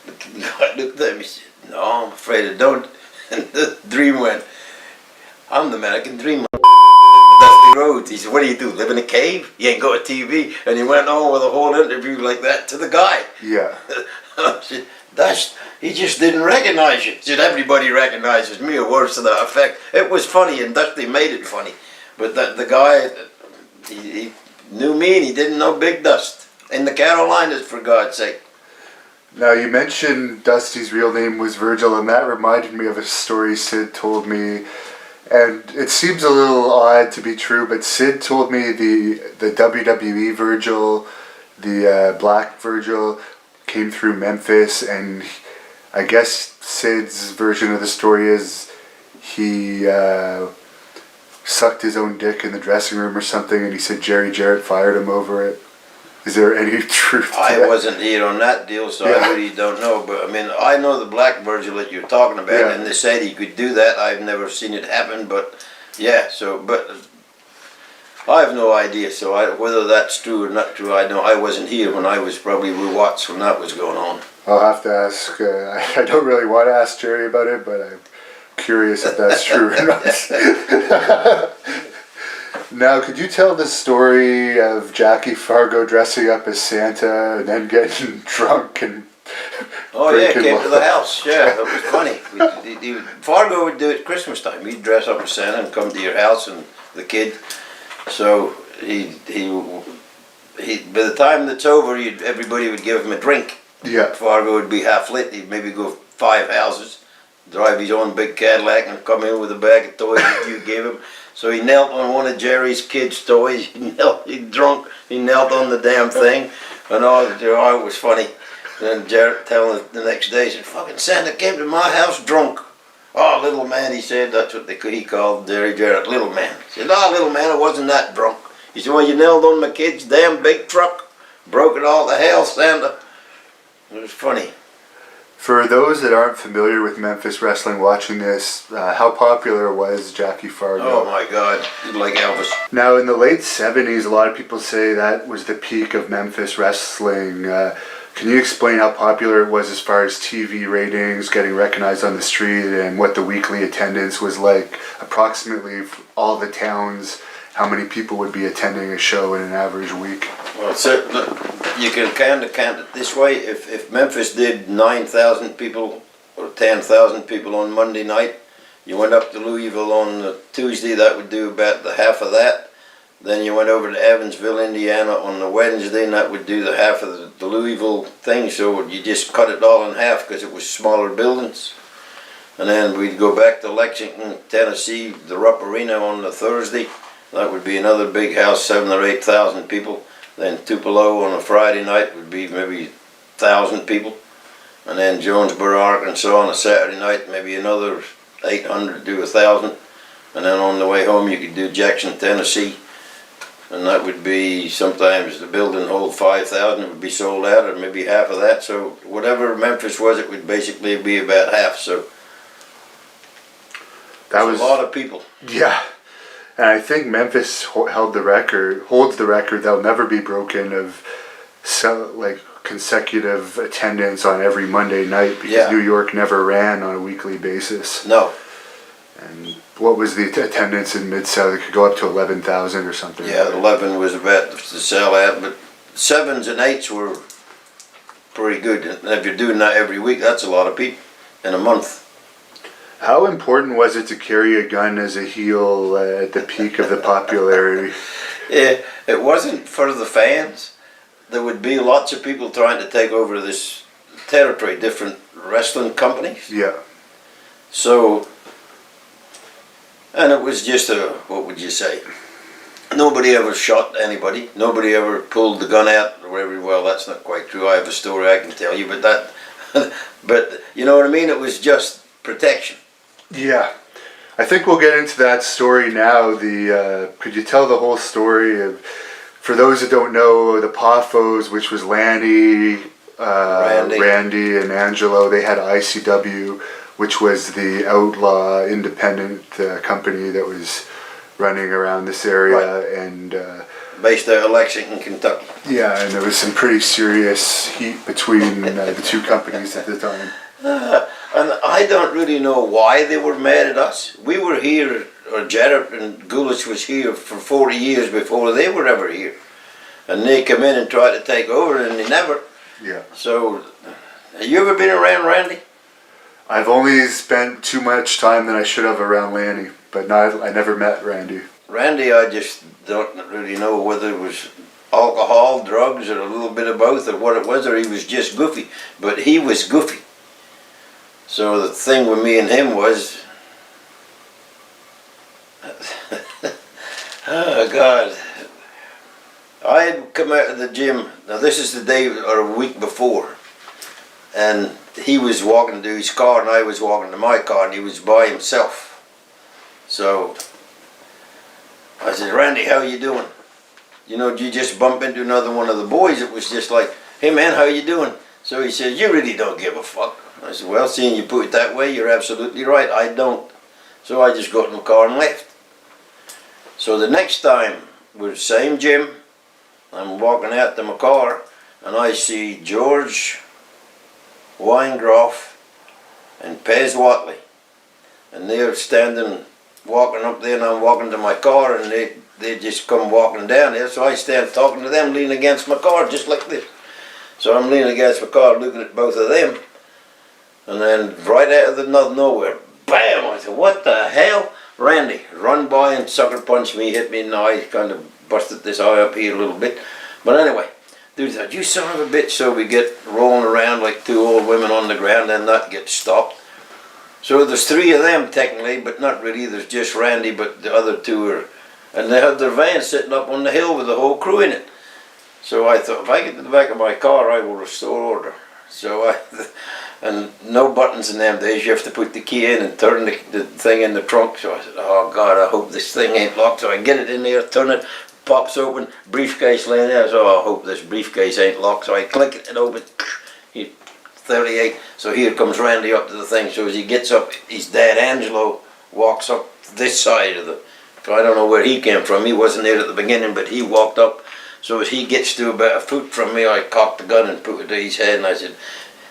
the guy looked at me and said, no, I'm afraid I don't. And the dream went, I'm the American Dream. Dusty Rhodes. He said, what do? Live in a cave? You ain't got a TV? And he went on with a whole interview like that to the guy. Yeah. I said, he just didn't recognize you. He said, everybody recognizes me, or worse to that effect. It was funny, and Dusty made it funny. But the guy, he knew me, and he didn't know Big Dust. In the Carolinas, for God's sake. Now, you mentioned Dusty's real name was Virgil, and that reminded me of a story Sid told me. And it seems a little odd to be true, but Sid told me the WWE Virgil, the Black Virgil, came through Memphis, and I guess Sid's version of the story is he sucked his own dick in the dressing room or something, and he said Jerry Jarrett fired him over it. Is there any truth to that? I wasn't here on that deal, so I really don't know. But I mean, I know the Black Virgil that you're talking about, and they said he could do that. I've never seen it happen, but yeah. So, but I have no idea. So whether that's true or not true, I know I wasn't here when I was probably with Watts when that was going on. I'll have to ask. I don't really want to ask Jerry about it, but I'm curious if that's true or not. Now, could you tell the story of Jackie Fargo dressing up as Santa and then getting drunk and came to the house. Yeah, that was funny. Fargo would do it at Christmas time. He'd dress up as Santa and come to your house and the kid. So he by the time that's over, everybody would give him a drink. Yeah. Fargo would be half lit. He'd maybe go 5 houses, drive his own big Cadillac, and come in with a bag of toys that you gave him. So he knelt on one of Jerry's kids' toys. He drunk. He knelt on the damn thing, and it was funny. And then Jarrett telling us the next day, he said, "Fucking Santa came to my house drunk." Oh, little man, he said. That's what he called Jerry Jarrett, little man. He said, "Oh, little man, I wasn't that drunk." He said, "Well, you knelt on my kid's damn big truck, broke it all to hell, Santa." It was funny. For those that aren't familiar with Memphis wrestling watching this, how popular was Jackie Fargo? Oh my God, he's like Elvis. Now in the late 70s, a lot of people say that was the peak of Memphis wrestling. Can you explain how popular it was as far as TV ratings, getting recognized on the street, and what the weekly attendance was like? Approximately all the towns, how many people would be attending a show in an average week? Well, so, look, you can kind of count it this way. If Memphis did 9,000 people or 10,000 people on Monday night, you went up to Louisville on Tuesday, that would do about the half of that. Then you went over to Evansville, Indiana on the Wednesday, and that would do the half of the Louisville thing. So you just cut it all in half because it was smaller buildings. And then we'd go back to Lexington, Tennessee, the Rupp Arena on the Thursday. That would be another big house, 7,000 or 8,000 people. Then Tupelo on a Friday night would be maybe 1,000 people. And then Jonesboro, Arkansas on a Saturday night, maybe another 800 to 1,000. And then on the way home you could do Jackson, Tennessee. And that would be, sometimes the building hold 5,000, it would be sold out, or maybe half of that. So whatever Memphis was, it would basically be about half. So that was a lot of people. Yeah, and I think Memphis holds the record that'll never be broken of consecutive attendance on every Monday night, because New York never ran on a weekly basis. No. And what was the attendance in Mid-South? It could go up to 11,000 or something. Yeah, right? 11 was about to sell out, but 7s and 8s were pretty good. And if you're doing that every week, that's a lot of people in a month. How important was it to carry a gun as a heel at the peak of the popularity? Yeah, it wasn't for the fans. There would be lots of people trying to take over this territory, different wrestling companies. Yeah. So, and it was just what would you say? Nobody ever shot anybody. Nobody ever pulled the gun out or whatever. Well, that's not quite true. I have a story I can tell you, but you know what I mean? It was just protection. Yeah. I think we'll get into that story now. Could you tell the whole story of, for those that don't know, the Poffos, which was Randy, Randy and Angelo, they had ICW, which was the outlaw independent company that was running around this area, right. And based out of Lexington, Kentucky. Yeah, and there was some pretty serious heat between the two companies at the time. And I don't really know why they were mad at us. We were here, or Jarrett and Gulich was here for 40 years before they were ever here. And they come in and try to take over, and they never. Yeah. So, have you ever been around Randy? I've only spent too much time than I should have around Lanny, but I never met Randy. Randy, I just don't really know whether it was alcohol, drugs, or a little bit of both, or what it was, or he was just goofy. But he was goofy. So the thing with me and him was, oh God, I had come out of the gym. Now this is the day or a week before, and he was walking to his car and I was walking to my car, and he was by himself. So I said, Randy, how you doing? You know, did you just bump into another one of the boys? It was just like, hey man, how you doing? So he said, you really don't give a fuck. I said, well, seeing you put it that way, you're absolutely right, I don't. So I just got in the car and left. So the next time, we're the same gym, I'm walking out to my car, and I see George Weingroff and Pez Watley. And they're standing, walking up there, and I'm walking to my car, and they just come walking down there. So I stand talking to them, leaning against my car, just like this. So I'm leaning against my car, looking at both of them. And then right out of the nowhere, bam! I said, what the hell? Randy run by and sucker punched me, hit me in the eye, kind of busted this eye up here a little bit. But anyway, dude said, you son of a bitch. So we get rolling around like two old women on the ground, and that gets stopped. So there's three of them technically, but not really. There's just Randy, but the other two are, and they had their van sitting up on the hill with the whole crew in it. So I thought, if I get to the back of my car, I will restore order. So and no buttons in them days, you have to put the key in and turn the thing in the trunk. So I said, oh God, I hope this thing ain't locked. So I get it in there, turn it, pops open, briefcase laying there. So I hope this briefcase ain't locked. So I click it and open, 38. So here comes Randy up to the thing. So as he gets up, his dad Angelo walks up this side of the, so I don't know where he came from. He wasn't there at the beginning, but he walked up So as he gets to about a foot from me, I cocked the gun and put it to his head, and I said,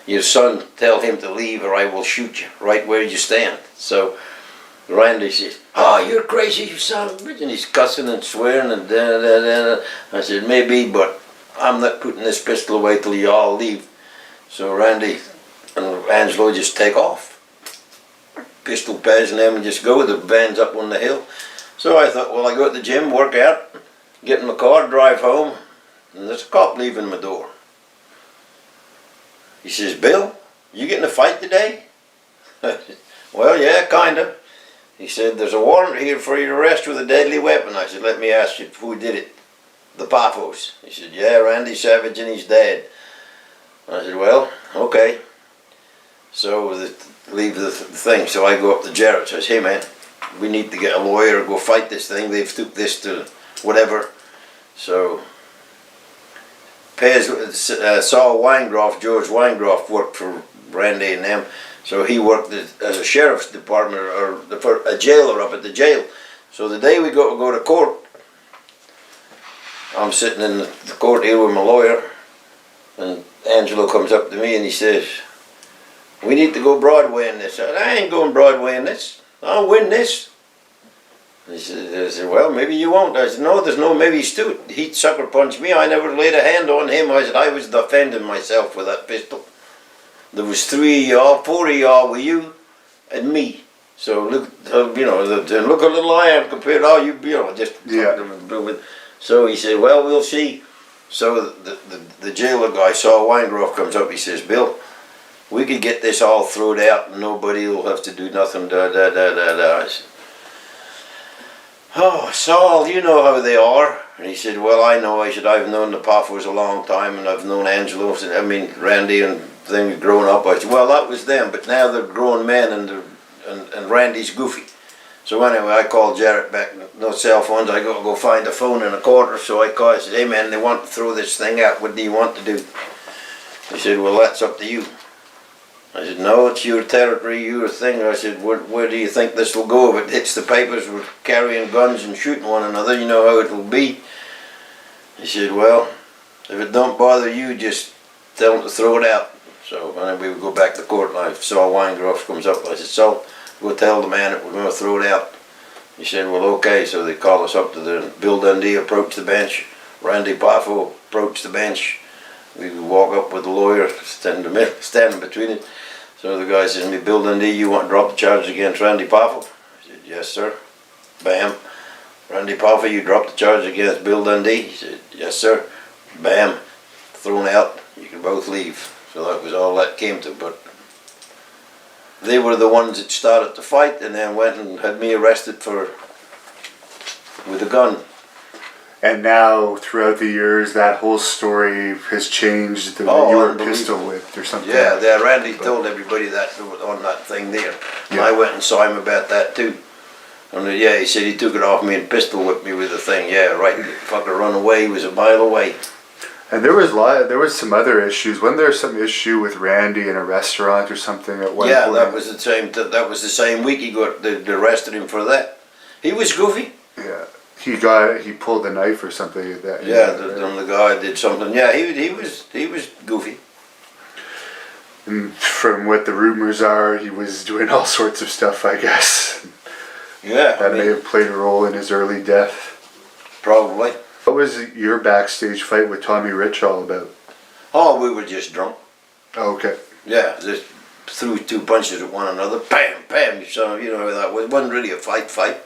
"Your son, tell him to leave or I will shoot you right where you stand." So Randy says, "Oh, you're crazy, you son of a bitch," and he's cussing and swearing and da. I said, "Maybe, but I'm not putting this pistol away till you all leave." So Randy and Angelo just take off. Pistol pads and them and just go. The van's up on the hill. So I thought, well, I go to the gym, work out, get in my car, drive home, and there's a cop leaving my door. He says, "Bill, you getting a fight today?" I said, "Well, yeah, kinda." He said, "There's a warrant here for your arrest with a deadly weapon." I said, "Let me ask you, who did it?" "The Paphos." He said, "Yeah, Randy Savage and his dad." I said, "Well, okay." So leave the thing. So I go up to Jarrett. Says, "Hey man, we need to get a lawyer or go fight this thing. They've took this to whatever." So Saul Weingroff, George Weingroff, worked for Randy and them. So he worked as a sheriff's department or a jailer up at the jail. So the day we go to court, I'm sitting in the court here with my lawyer, and Angelo comes up to me and he says, "We need to go Broadway in this." I said, "I ain't going Broadway in this. I'll win this." I said, "Well, maybe you won't." I said, "No, there's no maybe, Stu. He sucker punched me. I never laid a hand on him." I said, "I was defending myself with that pistol. There was 3 of y'all, 4 of y'all with you, and me. So look, look how little I am compared to all you, just." Yeah. So he said, "Well, we'll see." So the jailer guy, Saul Weingroff, comes up. He says, "Bill, we could get this all thrown out and nobody will have to do nothing, da. I said, "Oh, Saul, you know how they are." And he said, "Well, I know." I said, "I've known the Paphos a long time and I've known Angelo, Randy and things growing up." I said, "Well, that was them, but now they're grown men and Randy's goofy." So anyway, I called Jarrett back. No cell phones. I go find a phone in a corner. So I called. I said, "Hey man, they want to throw this thing out. What do you want to do?" He said, "Well, that's up to you." I said, "No, it's your territory, your thing." I said, where do you think this will go? If it hits the papers, we're carrying guns and shooting one another. You know how it will be." He said, "Well, if it don't bother you, just tell them to throw it out." So anyway, we go back to court and I saw Weingroff comes up. I said, "So, go tell the man that we're going to throw it out." He said, "Well, okay." So they call us up to Bill Dundee approached the bench. Randy Paphos approached the bench. We walk up with the lawyer, standing between it. So the guy says to me, "Bill Dundee, you want to drop the charges against Randy Paphos?" I said, "Yes, sir." Bam. "Randy Paphos, you dropped the charge against Bill Dundee?" He said, "Yes, sir." Bam. Thrown out. You can both leave. So that was all that came to. But they were the ones that started the fight and then went and had me arrested with a gun. And now, throughout the years, that whole story has changed. You were pistol whipped or something. Yeah, Randy told everybody that on that thing there. And I went and saw him about that too. And yeah, he said he took it off me and pistol whipped me with the thing. Yeah, right. The fucker run away. He was a mile away. And there was some other issues. Wasn't there some issue with Randy in a restaurant or something at one point? Yeah, that was the same week they arrested him for that. He was goofy. Yeah. He pulled a knife or something like that. Yeah, the guy did something. Yeah, he was goofy. And from what the rumors are, he was doing all sorts of stuff, I guess. Yeah. That may have played a role in his early death. Probably. What was your backstage fight with Tommy Rich all about? Oh, we were just drunk. Oh, okay. Yeah, just threw 2 punches at one another. Bam, bam. So, that wasn't really a fight.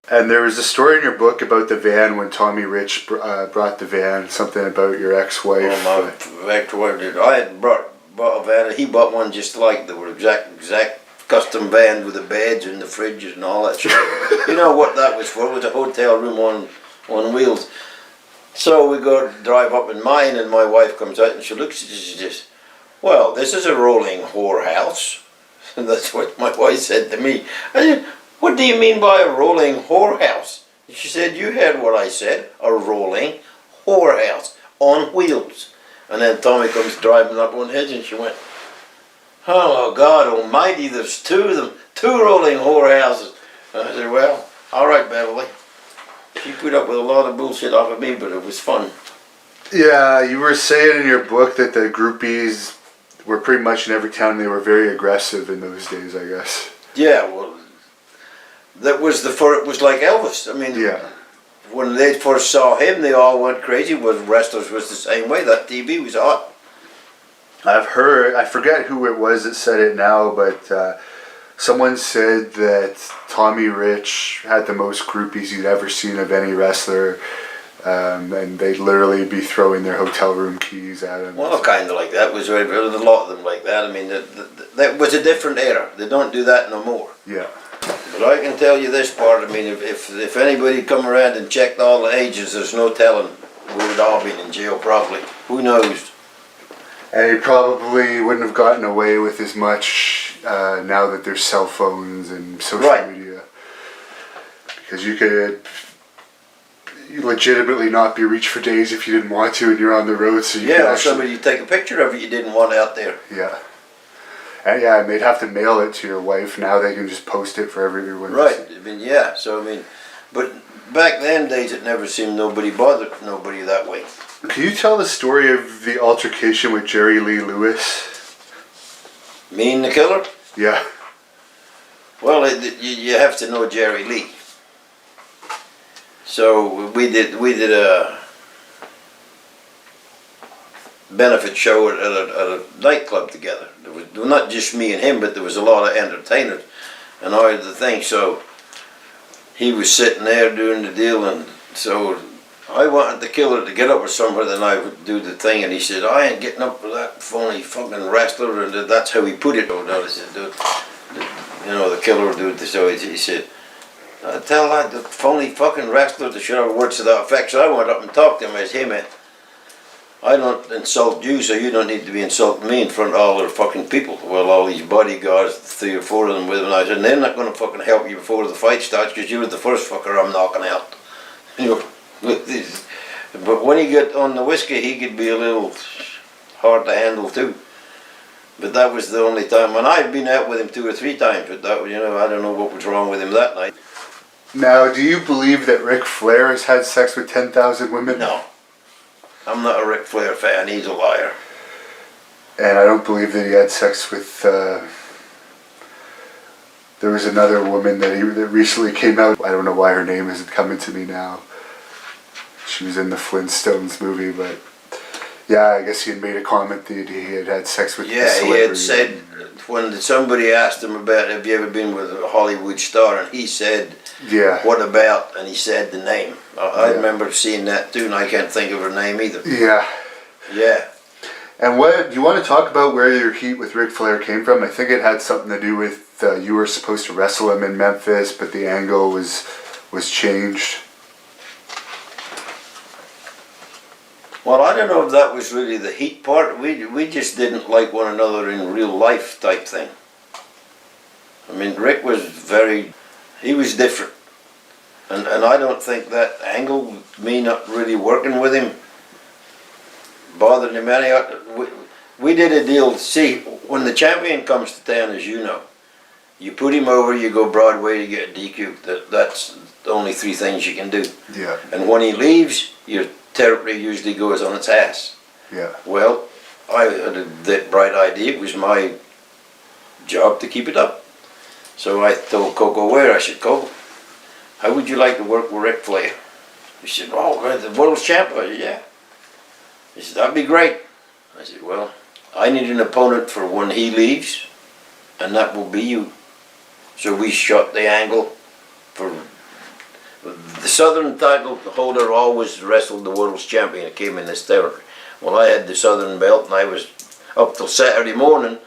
And there was a story in your book about the van when Tommy Rich brought the van, something about your ex-wife. Oh, my ex-wife, I had bought a van. He bought one just like they were exact custom van with the beds and the fridges and all that shit. You know what that was for? It was a hotel room on wheels. So we go drive up in mine and my wife comes out and she looks at this and says, "Well, this is a rolling whorehouse." And that's what my wife said to me. I said, "What do you mean by a rolling whorehouse?" She said, "You heard what I said, a rolling whorehouse on wheels." And then Tommy comes driving up on hedge and she went, "Oh God almighty, there's 2 of them, 2 rolling whorehouses." And I said, "Well, all right, Beverly." She put up with a lot of bullshit off of me, but it was fun. Yeah, you were saying in your book that the groupies were pretty much in every town. They were very aggressive in those days, I guess. Yeah, well, that was it was like Elvis. I mean, Yeah. when they first saw him, they all went crazy. Wrestlers was the same way. That TV was hot. I've heard, I forget who it was that said it now, but someone said that Tommy Rich had the most groupies he'd ever seen of any wrestler, and they'd literally be throwing their hotel room keys at him. Well, kind of like that. Was a lot of them like that. I mean, that was a different era. They don't do that no more. Yeah. But I can tell you this part. I mean, if anybody come around and checked all the ages, there's no telling. We would all been in jail probably. Who knows? And he probably wouldn't have gotten away with as much now that there's cell phones and social media. Because you could legitimately not be reached for days if you didn't want to and you're on the road. So you or somebody take a picture of it you didn't want out there. Yeah. And yeah, and they'd have to mail it to your wife. Now they can just post it for everyone. Right. I mean, yeah. So, I mean, but back then days it never seemed nobody bothered nobody that way. Can you tell the story of the altercation with Jerry Lee Lewis? Me and the Killer? Yeah. Well, you have to know Jerry Lee. So we did a benefit show at a nightclub together. There was not just me and him, but there was a lot of entertainers, and I had the thing. So he was sitting there doing the deal, and so I wanted the Killer to get up or somewhere, then I would do the thing, and he said, I ain't getting up for that phony fucking wrestler, and that's how he put it. I said, dude, the Killer would do it. So he said, tell that the phony fucking wrestler to shut up, words to that effect. So I went up and talked to him. I said, hey man, I don't insult you, so you don't need to be insulting me in front of all their fucking people. Well, all these bodyguards, 3 or 4 of them with him, and I said, they're not going to fucking help you before the fight starts, because you were the first fucker I'm knocking out. But when he got on the whiskey, he could be a little hard to handle too. But that was the only time, and I'd been out with him 2 or 3 times, but that, I don't know what was wrong with him that night. Now, do you believe that Ric Flair has had sex with 10,000 women? No. I'm not a Ric Flair fan, he's a liar. And I don't believe that he had sex with, there was another woman that recently came out. I don't know why her name isn't coming to me now. She was in the Flintstones movie, but yeah, I guess he had made a comment that he had had sex with the celebrity. Yeah, he had said, when somebody asked him about, have you ever been with a Hollywood star, and he said, yeah, what about, and he said the name. I remember seeing that too, and I can't think of her name either. Yeah. Yeah. And do you want to talk about where your heat with Ric Flair came from? I think it had something to do with you were supposed to wrestle him in Memphis, but the angle was changed. Well, I don't know if that was really the heat part. We just didn't like one another in real life type thing. I mean, Rick was he was different. And I don't think that angle, me not really working with him, bothered him any. We did a deal. See, when the champion comes to town, as you know, you put him over, you go Broadway to get a DQ. That's the only 3 things you can do. Yeah. And when he leaves, your territory usually goes on its ass. Yeah. Well, I had that bright idea. It was my job to keep it up. So I told Coco Ware, I said, Coco, how would you like to work with Ric Flair? He said, oh, the world champ? I said, yeah. He said, that'd be great. I said, well, I need an opponent for when he leaves, and that will be you. So we shot the angle for the Southern title holder always wrestled the world's champion that came in this territory. Well, I had the Southern belt, and I was up till Saturday morning.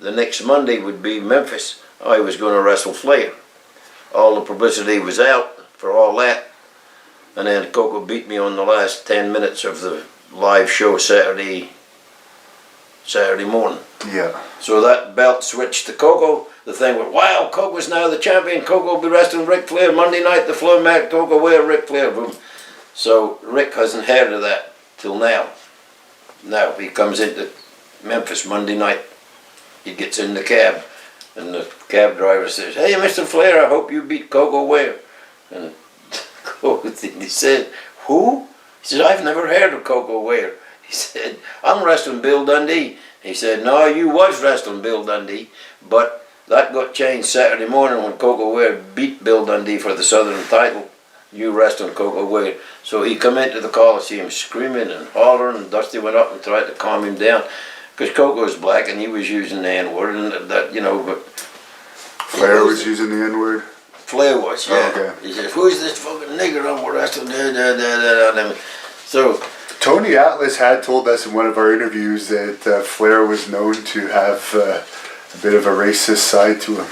The next Monday would be Memphis. I was going to wrestle Flair. All the publicity was out for all that. And then Coco beat me on the last 10 minutes of the live show Saturday morning. Yeah. So that belt switched to Coco. The thing went, wow, Coco's now the champion. Coco will be wrestling Ric Flair Monday night. The floor mat, Coco Ware, Ric Flair. Boom. So Rick hasn't heard of that till now. Now he comes into Memphis Monday night. He gets in the cab, and the cab driver says, hey, Mr. Flair, I hope you beat Coco Ware. And Hogan thing. He said, who? He said, I've never heard of Coco Ware. He said, I'm wrestling Bill Dundee. He said, no, you was wrestling Bill Dundee, but that got changed Saturday morning when Coco Ware beat Bill Dundee for the Southern title. You wrestling Coco Ware. So he come into the Coliseum screaming and hollering, and Dusty went up and tried to calm him down, because Coco was black and he was using the N-word, and that, you know, but... Flair was using the N-word? Flair was, yeah. Oh, okay. He said, who's this fucking nigger I'm wrestling? So... Tony Atlas had told us in one of our interviews that Flair was known to have a bit of a racist side to him.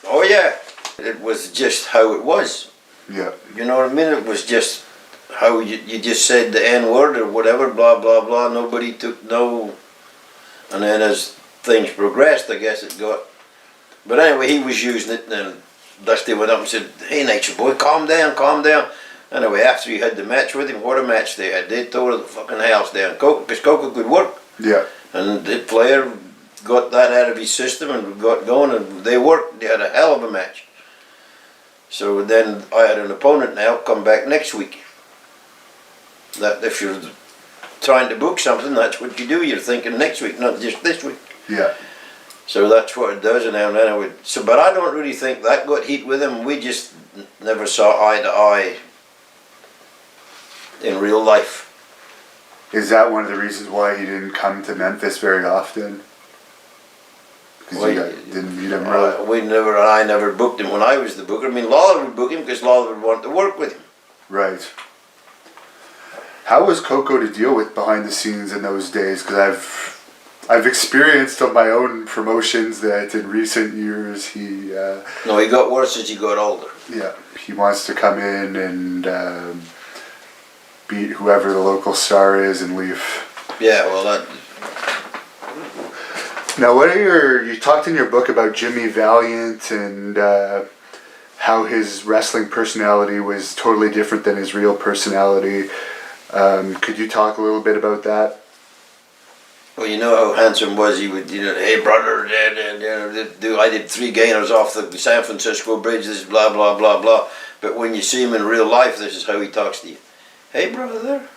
Oh yeah, it was just how it was. Yeah. You know what I mean? It was just how you just said the N-word or whatever, blah, blah, blah. Nobody took no... And then as things progressed, I guess it got... But anyway, he was using it, and then Dusty went up and said, hey, Nature Boy, calm down, calm down. Anyway, after he had the match with him, what a match they had. They tore the fucking house down. Because Coco could work. Yeah. And the player got that out of his system and got going, and they worked. They had a hell of a match. So then I had an opponent now come back next week. That if you're trying to book something, that's what you do. You're thinking next week, not just this week. Yeah. So that's what it does. And then I would. So, but I don't really think that got heat with him. We just never saw eye to eye in real life. Is that one of the reasons why he didn't come to Memphis very often? Because Well, you didn't meet him really? I never booked him when I was the booker. I mean, Lawler would book him because Lawler would want to work with him. Right. How was Coco to deal with behind the scenes in those days? Because I've experienced on my own promotions that in recent years he... No, he got worse as he got older. Yeah, he wants to come in and beat whoever the local star is and leave. Yeah, well, that... Now, you talked in your book about Jimmy Valiant and how his wrestling personality was totally different than his real personality. Could you talk a little bit about that? Well, you know how handsome was he would, you know, hey brother, I did 3 gainers off the San Francisco Bridge, this is blah, blah, blah, blah. But when you see him in real life, this is how he talks to you. Hey brother.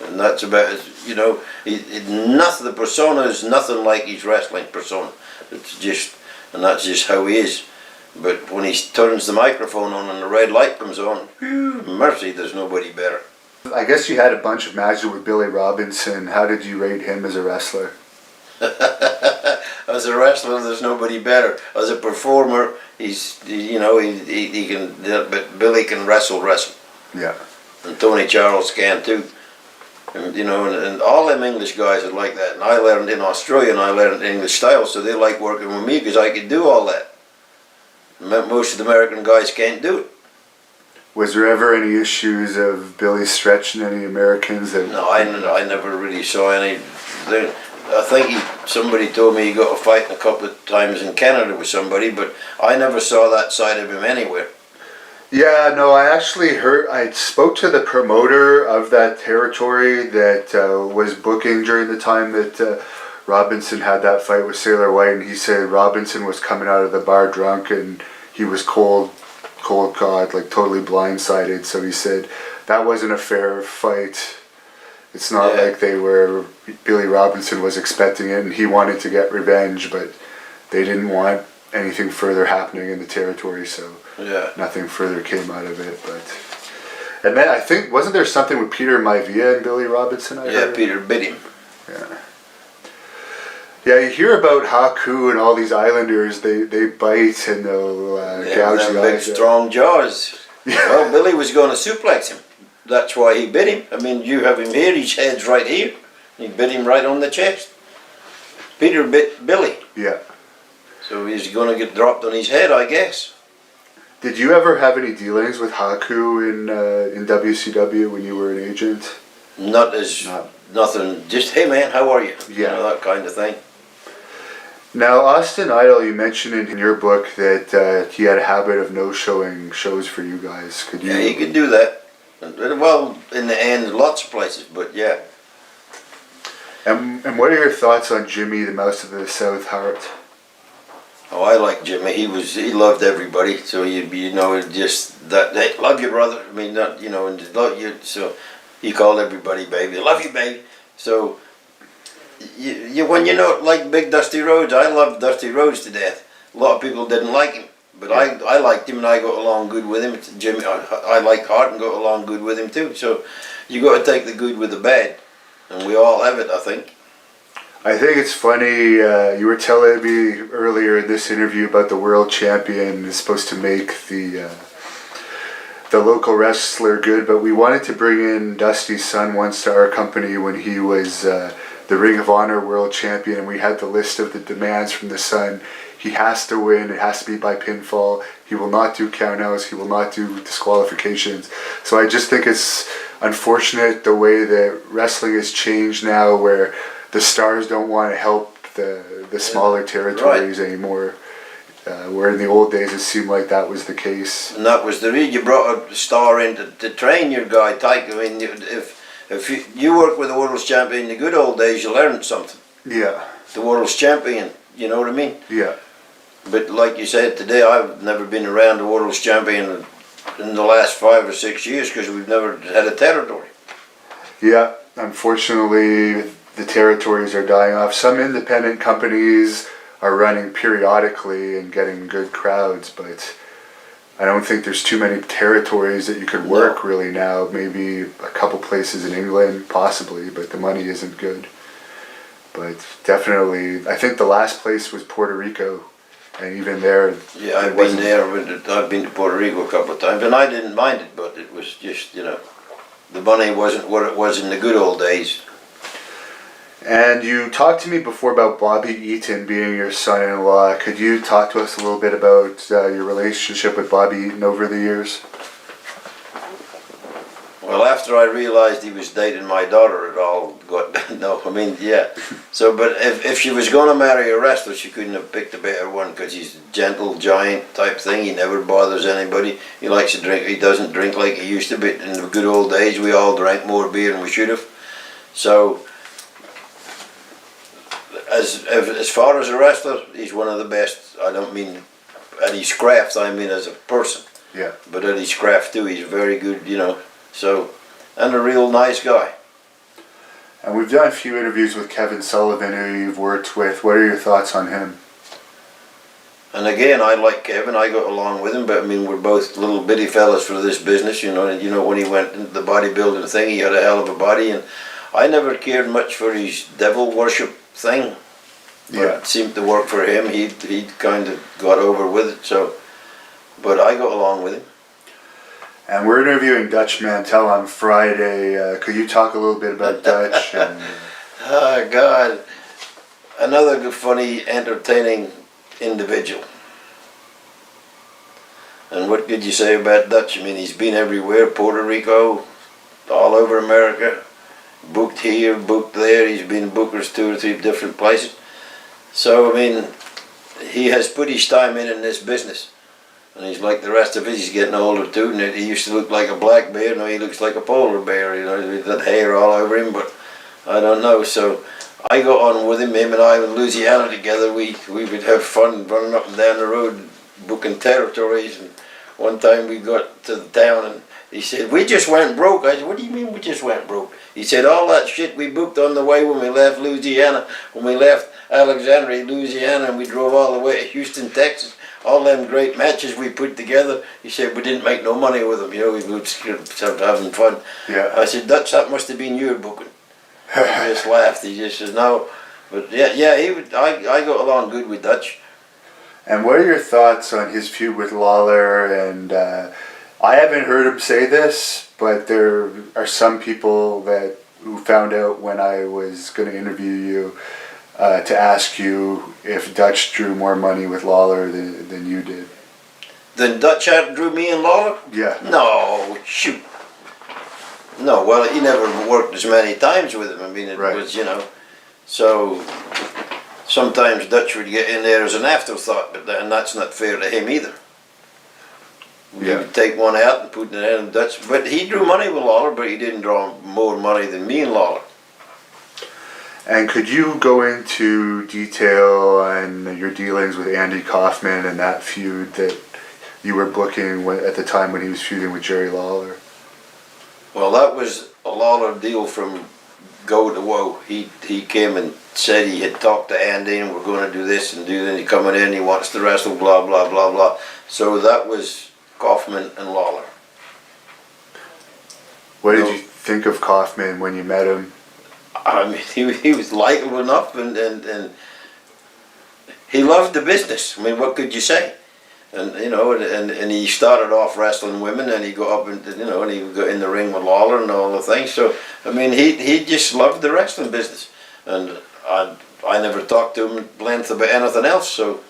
And that's about it, you know, nothing, the persona is nothing like his wrestling persona. It's just, and that's just how he is. But when he turns the microphone on and the red light comes on, whew, mercy, there's nobody better. I guess you had a bunch of matches with Billy Robinson. How did you rate him as a wrestler? As a wrestler, there's nobody better. As a performer, he can, but Billy can wrestle. Yeah. And Tony Charles can too. And, you know, and all them English guys are like that. And I learned in Australia, and I learned English style, so they like working with me because I could do all that. Most of the American guys can't do it. Was there ever any issues of Billy stretching any Americans? No, I never really saw any. I think somebody told me he got a fight a couple of times in Canada with somebody, but I never saw that side of him anywhere. Yeah, no, I spoke to the promoter of that territory that was booking during the time that Robinson had that fight with Sailor White, and he said Robinson was coming out of the bar drunk and he was cold caught, like totally blindsided. So he said that wasn't a fair fight. It's not like Billy Robinson was expecting it and he wanted to get revenge, but they didn't want anything further happening in the territory, so nothing further came out of it. But and then I think, wasn't there something with Peter Maivia and Billy Robinson? I heard? Peter bit him. Yeah, you hear about Haku and all these Islanders, they bite and they'll gouge the big eyes. Strong jaws. Well, Billy was going to suplex him. That's why he bit him. I mean, you have him here, his head's right here. He bit him right on the chest. Peter bit Billy. Yeah. So he's going to get dropped on his head, I guess. Did you ever have any dealings with Haku in WCW when you were an agent? Nothing. Just, hey man, how are you? Yeah. You know, that kind of thing. Now, Austin Idol, you mentioned in your book that he had a habit of no-showing shows for you guys. Could you? Yeah, he could do that. Well, in the end, lots of places, but yeah. And what are your thoughts on Jimmy, the Mouse of the South Heart? Oh, I like Jimmy. He loved everybody. So you know, just that hey, love you, brother. I mean, not, you know, and love you. So he called everybody baby. Love you, baby. So you when you know, like Big Dusty Rhodes, I loved Dusty Rhodes to death. A lot of people didn't like him, but I liked him and I got along good with him. Jimmy, I like Hart and got along good with him too. So you got to take the good with the bad, and we all have it, I think. I think it's funny, you were telling me earlier in this interview about the world champion is supposed to make the local wrestler good, but we wanted to bring in Dusty's son once to our company when he was the Ring of Honor world champion, and we had the list of the demands from the son. He has to win, it has to be by pinfall, he will not do countouts, he will not do disqualifications. So I just think it's unfortunate the way that wrestling has changed now, where the stars don't want to help the smaller territories anymore. Where in the old days it seemed like that was the case. And that was the reason you brought a star in to train your guy, Tyke. I mean, if you work with the world's champion in the good old days, you learned something. Yeah. The world's champion, you know what I mean? Yeah. But like you said today, I've never been around the world's champion in the last 5 or 6 years because we've never had a territory. Yeah, unfortunately the territories are dying off. Some independent companies are running periodically and getting good crowds, but I don't think there's too many territories that you could work really now. Maybe a couple places in England, possibly, but the money isn't good. But definitely, I think the last place was Puerto Rico, and even there... Yeah, I've been there. I've been to Puerto Rico a couple of times, and I didn't mind it, but it was just, you know, the money wasn't what it was in the good old days. And you talked to me before about Bobby Eaton being your son-in-law. Could you talk to us a little bit about your relationship with Bobby Eaton over the years? Well, after I realized he was dating my daughter, it all got, no, I mean, yeah. So, but if she was going to marry a wrestler, she couldn't have picked a better one because he's a gentle, giant type thing. He never bothers anybody. He likes to drink. He doesn't drink like he used to, but in the good old days, we all drank more beer than we should have. So, as far as a wrestler, he's one of the best. I don't mean at his craft, I mean as a person. Yeah. But at his craft too, he's very good, you know. So, and a real nice guy. And we've done a few interviews with Kevin Sullivan, who you've worked with. What are your thoughts on him? And again, I like Kevin. I got along with him, but I mean, we're both little bitty fellas for this business, you know. You know, when he went into the bodybuilding thing, he had a hell of a body, and I never cared much for his devil worship thing. Yeah. It seemed to work for him. He kind of got over with it. So, but I got along with him. And we're interviewing Dutch Mantel on Friday. Could you talk a little bit about Dutch? And... Oh, God. Another good, funny, entertaining individual. And what could you say about Dutch? I mean, he's been everywhere. Puerto Rico, all over America. Booked here, booked there. He's been bookers 2 or 3 different places. So, I mean, he has put his time in this business. And he's like the rest of us, he's getting older too, and he used to look like a black bear, now he looks like a polar bear, you know, with that hair all over him, but I don't know. So I got on with him and I in Louisiana together, we would have fun running up and down the road, booking territories, and one time we got to the town and he said, "We just went broke." I said, "What do you mean we just went broke?" He said, "All that shit we booked on the way when we left Louisiana, when we left Alexandria, Louisiana, and we drove all the way to Houston, Texas, all them great matches we put together," he said, "we didn't make no money with them, you know, we were just having fun." Yeah. I said, "That must have been your booking." He just laughed. He just says, "No," but yeah, he would. I got along good with Dutch. And what are your thoughts on his feud with Lawler? And I haven't heard him say this, but there are some people who found out when I was going to interview you to ask you if Dutch drew more money with Lawler than you did. Then Dutch drew me and Lawler? Yeah. No, shoot. No, well, he never worked as many times with him. I mean, it was, you know, so sometimes Dutch would get in there as an afterthought, and that's not fair to him either. He would take one out and put it in Dutch, but he drew money with Lawler, but he didn't draw more money than me and Lawler. And could you go into detail on your dealings with Andy Kaufman and that feud that you were booking at the time when he was feuding with Jerry Lawler? Well, that was a Lawler deal from go to woe. He came and said he had talked to Andy and we're going to do this and do that. And he coming in, he wants to wrestle, blah, blah, blah, blah. So that was Kaufman and Lawler. What did you think of Kaufman when you met him? I mean, he was likable enough and he loved the business. I mean, what could you say? And you know, and he started off wrestling women, and he go up and you know, and he would go in the ring with Lawler and all the things. So I mean, he just loved the wrestling business, and I never talked to him at length about anything else. So,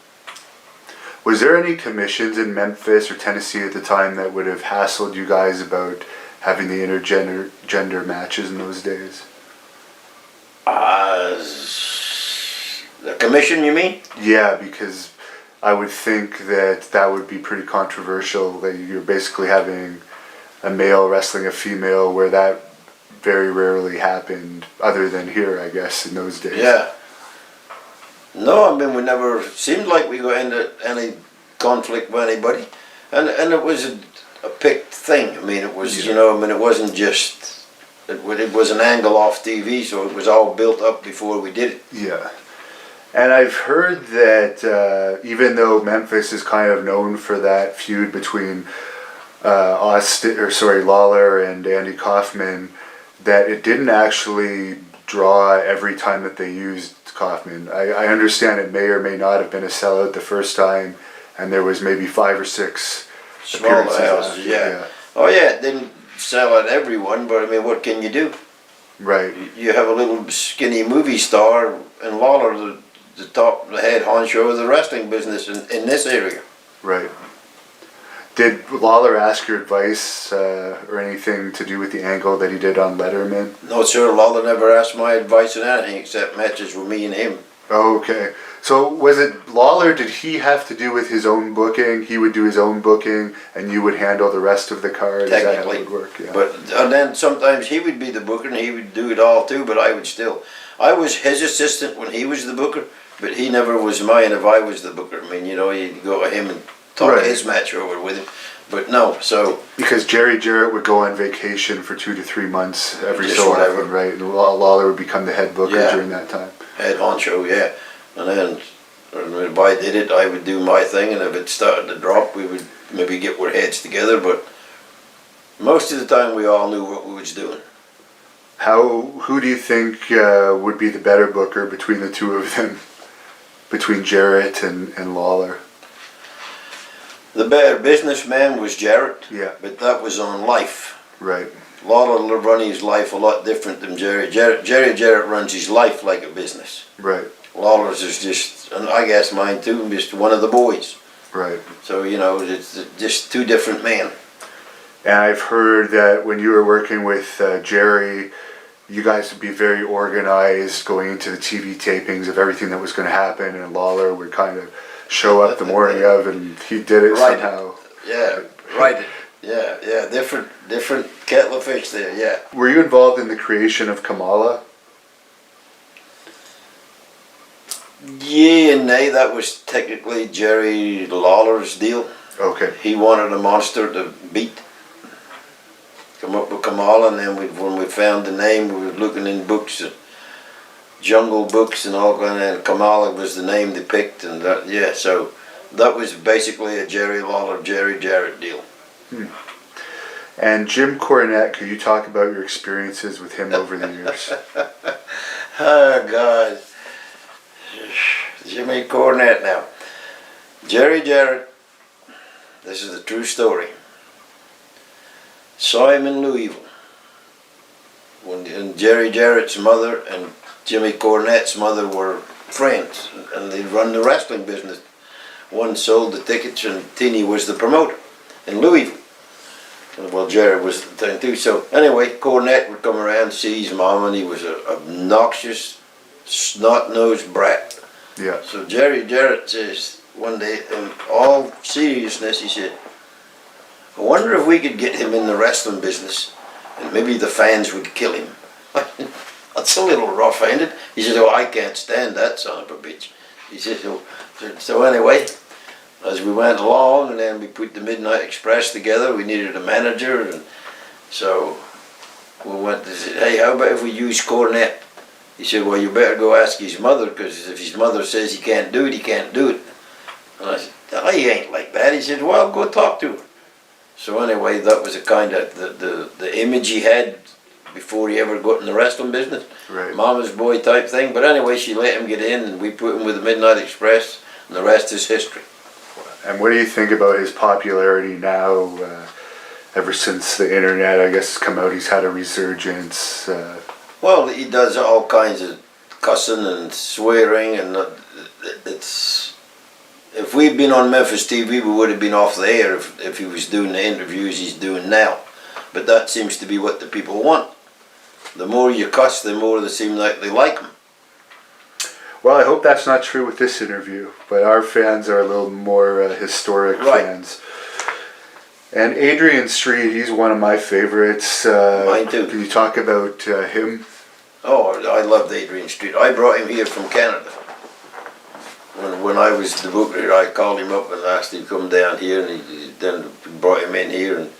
was there any commissions in Memphis or Tennessee at the time that would have hassled you guys about having the intergender matches in those days? The commission, you mean? Yeah, because I would think that would be pretty controversial, that you're basically having a male wrestling a female, where that very rarely happened, other than here, I guess, in those days. Yeah. No, I mean, we never seemed like we got into any conflict with anybody. And it was a picked thing. I mean, it was, you know, I mean, it wasn't just, it was an angle off TV, so it was all built up before we did it. Yeah. And I've heard that even though Memphis is kind of known for that feud between Lawler and Andy Kaufman, that it didn't actually draw every time that they used Kaufman. I understand it may or may not have been a sellout the first time, and there was maybe 5 or 6 small houses. Yeah. Oh yeah, it didn't sell out everyone, but I mean, what can you do? Right. You have a little skinny movie star, and Lawler, the head honcho of the wrestling business in this area. Right. Did Lawler ask your advice or anything to do with the angle that he did on Letterman? No, sir. Lawler never asked my advice on anything except matches with me and him. Oh, okay. So was it Lawler, did he have to do with his own booking? He would do his own booking and you would handle the rest of the card? Technically. Is that how it would work? Yeah. But and then sometimes he would be the booker and he would do it all too, but I would still. I was his assistant when he was the booker, but he never was mine if I was the booker. I mean, you know, you'd go to him and talk his match over with him. But no, so... Because Jerry Jarrett would go on vacation for 2 to 3 months every so often, right? And Lawler would become the head booker during that time. Head honcho, yeah. And then if I did it, I would do my thing, and if it started to drop, we would maybe get our heads together, but most of the time we all knew what we was doing. Who do you think would be the better booker between the two of them? Between Jarrett and Lawler? The better businessman was Jarrett, yeah, but that was on life. Right. Lawler run his life a lot different than Jerry. Jerry Jarrett runs his life like a business. Right. Lawler's is just, and I guess mine too, just one of the boys. Right. So, you know, it's just 2 different men. And I've heard that when you were working with Jerry, you guys would be very organized going into the TV tapings of everything that was going to happen, and Lawler would kind of show up the morning of, and he did it somehow. Yeah, right. Yeah, different kettle of fish there, yeah. Were you involved in the creation of Kamala? Yeah and nay, that was technically Jerry Lawler's deal. Okay. He wanted a monster to beat. Come up with Kamala, and then when we found the name, we were looking in books, jungle books and all kind of, and Kamala was the name they picked, and that, yeah, so that was basically a Jerry Lawler, Jerry Jarrett deal. And Jim Cornette, could you talk about your experiences with him over the years? Oh, God. Jimmy Cornette now. Jerry Jarrett, this is the true story. Saw him in Louisville. When Jerry Jarrett's mother and Jimmy Cornette's mother were friends, and they run the wrestling business. One sold the tickets, and Teeny was the promoter in Louisville. Well, Jerry was the thing too. So anyway, Cornette would come around to see his mom, and he was an obnoxious, snot-nosed brat. Yeah. So Jerry Jarrett says one day, in all seriousness, he said, I wonder if we could get him in the wrestling business, and maybe the fans would kill him. That's a little rough-handed. He said, oh, I can't stand that son of a bitch. He said, so anyway, as we went along, and then we put the Midnight Express together. We needed a manager, and so we went to say, hey, how about if we use Cornette? He said, well, you better go ask his mother, because if his mother says he can't do it, he can't do it. And I said, oh, he ain't like that. He said, well, go talk to her. So anyway, that was a kind of the image he had before he ever got in the wrestling business. Right. Mama's boy type thing. But anyway, she let him get in, and we put him with the Midnight Express, and the rest is history. And what do you think about his popularity now? Ever since the internet, I guess, has come out, he's had a resurgence. Well, he does all kinds of cussing and swearing, and it's... If we'd been on Memphis TV, we would have been off the air if he was doing the interviews he's doing now. But that seems to be what the people want. The more you cuss, the more they seem like they like him. Well, I hope that's not true with this interview, but our fans are a little more historic fans. And Adrian Street, he's one of my favorites. Mine too. Can you talk about him? Oh, I loved Adrian Street. I brought him here from Canada. When I was the booker, I called him up and asked him to come down here, and he then brought him in here. And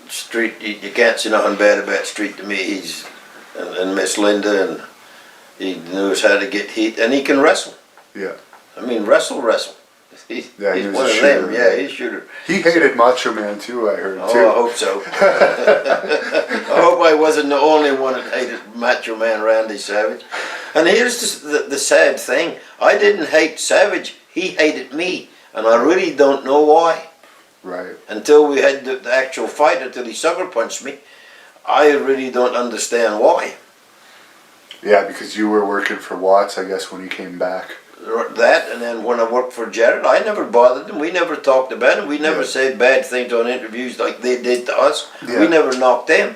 Street, you can't say nothing bad about Street to me. And Miss Linda, and he knows how to get heat, and he can wrestle. Yeah. I mean, wrestle. He's one of them. Yeah, he's a shooter. He hated Macho Man too, I heard. Oh, I hope so. I hope I wasn't the only one that hated Macho Man Randy Savage. And here's the sad thing. I didn't hate Savage. He hated me. And I really don't know why. Right. Until we had the actual fight, until he sucker punched me. I really don't understand why. Yeah, because you were working for Watts, I guess, when you came back. That, and then when I worked for Jarrett, I never bothered him. We never talked about him. We never said bad things on interviews like they did to us. Yeah. We never knocked them.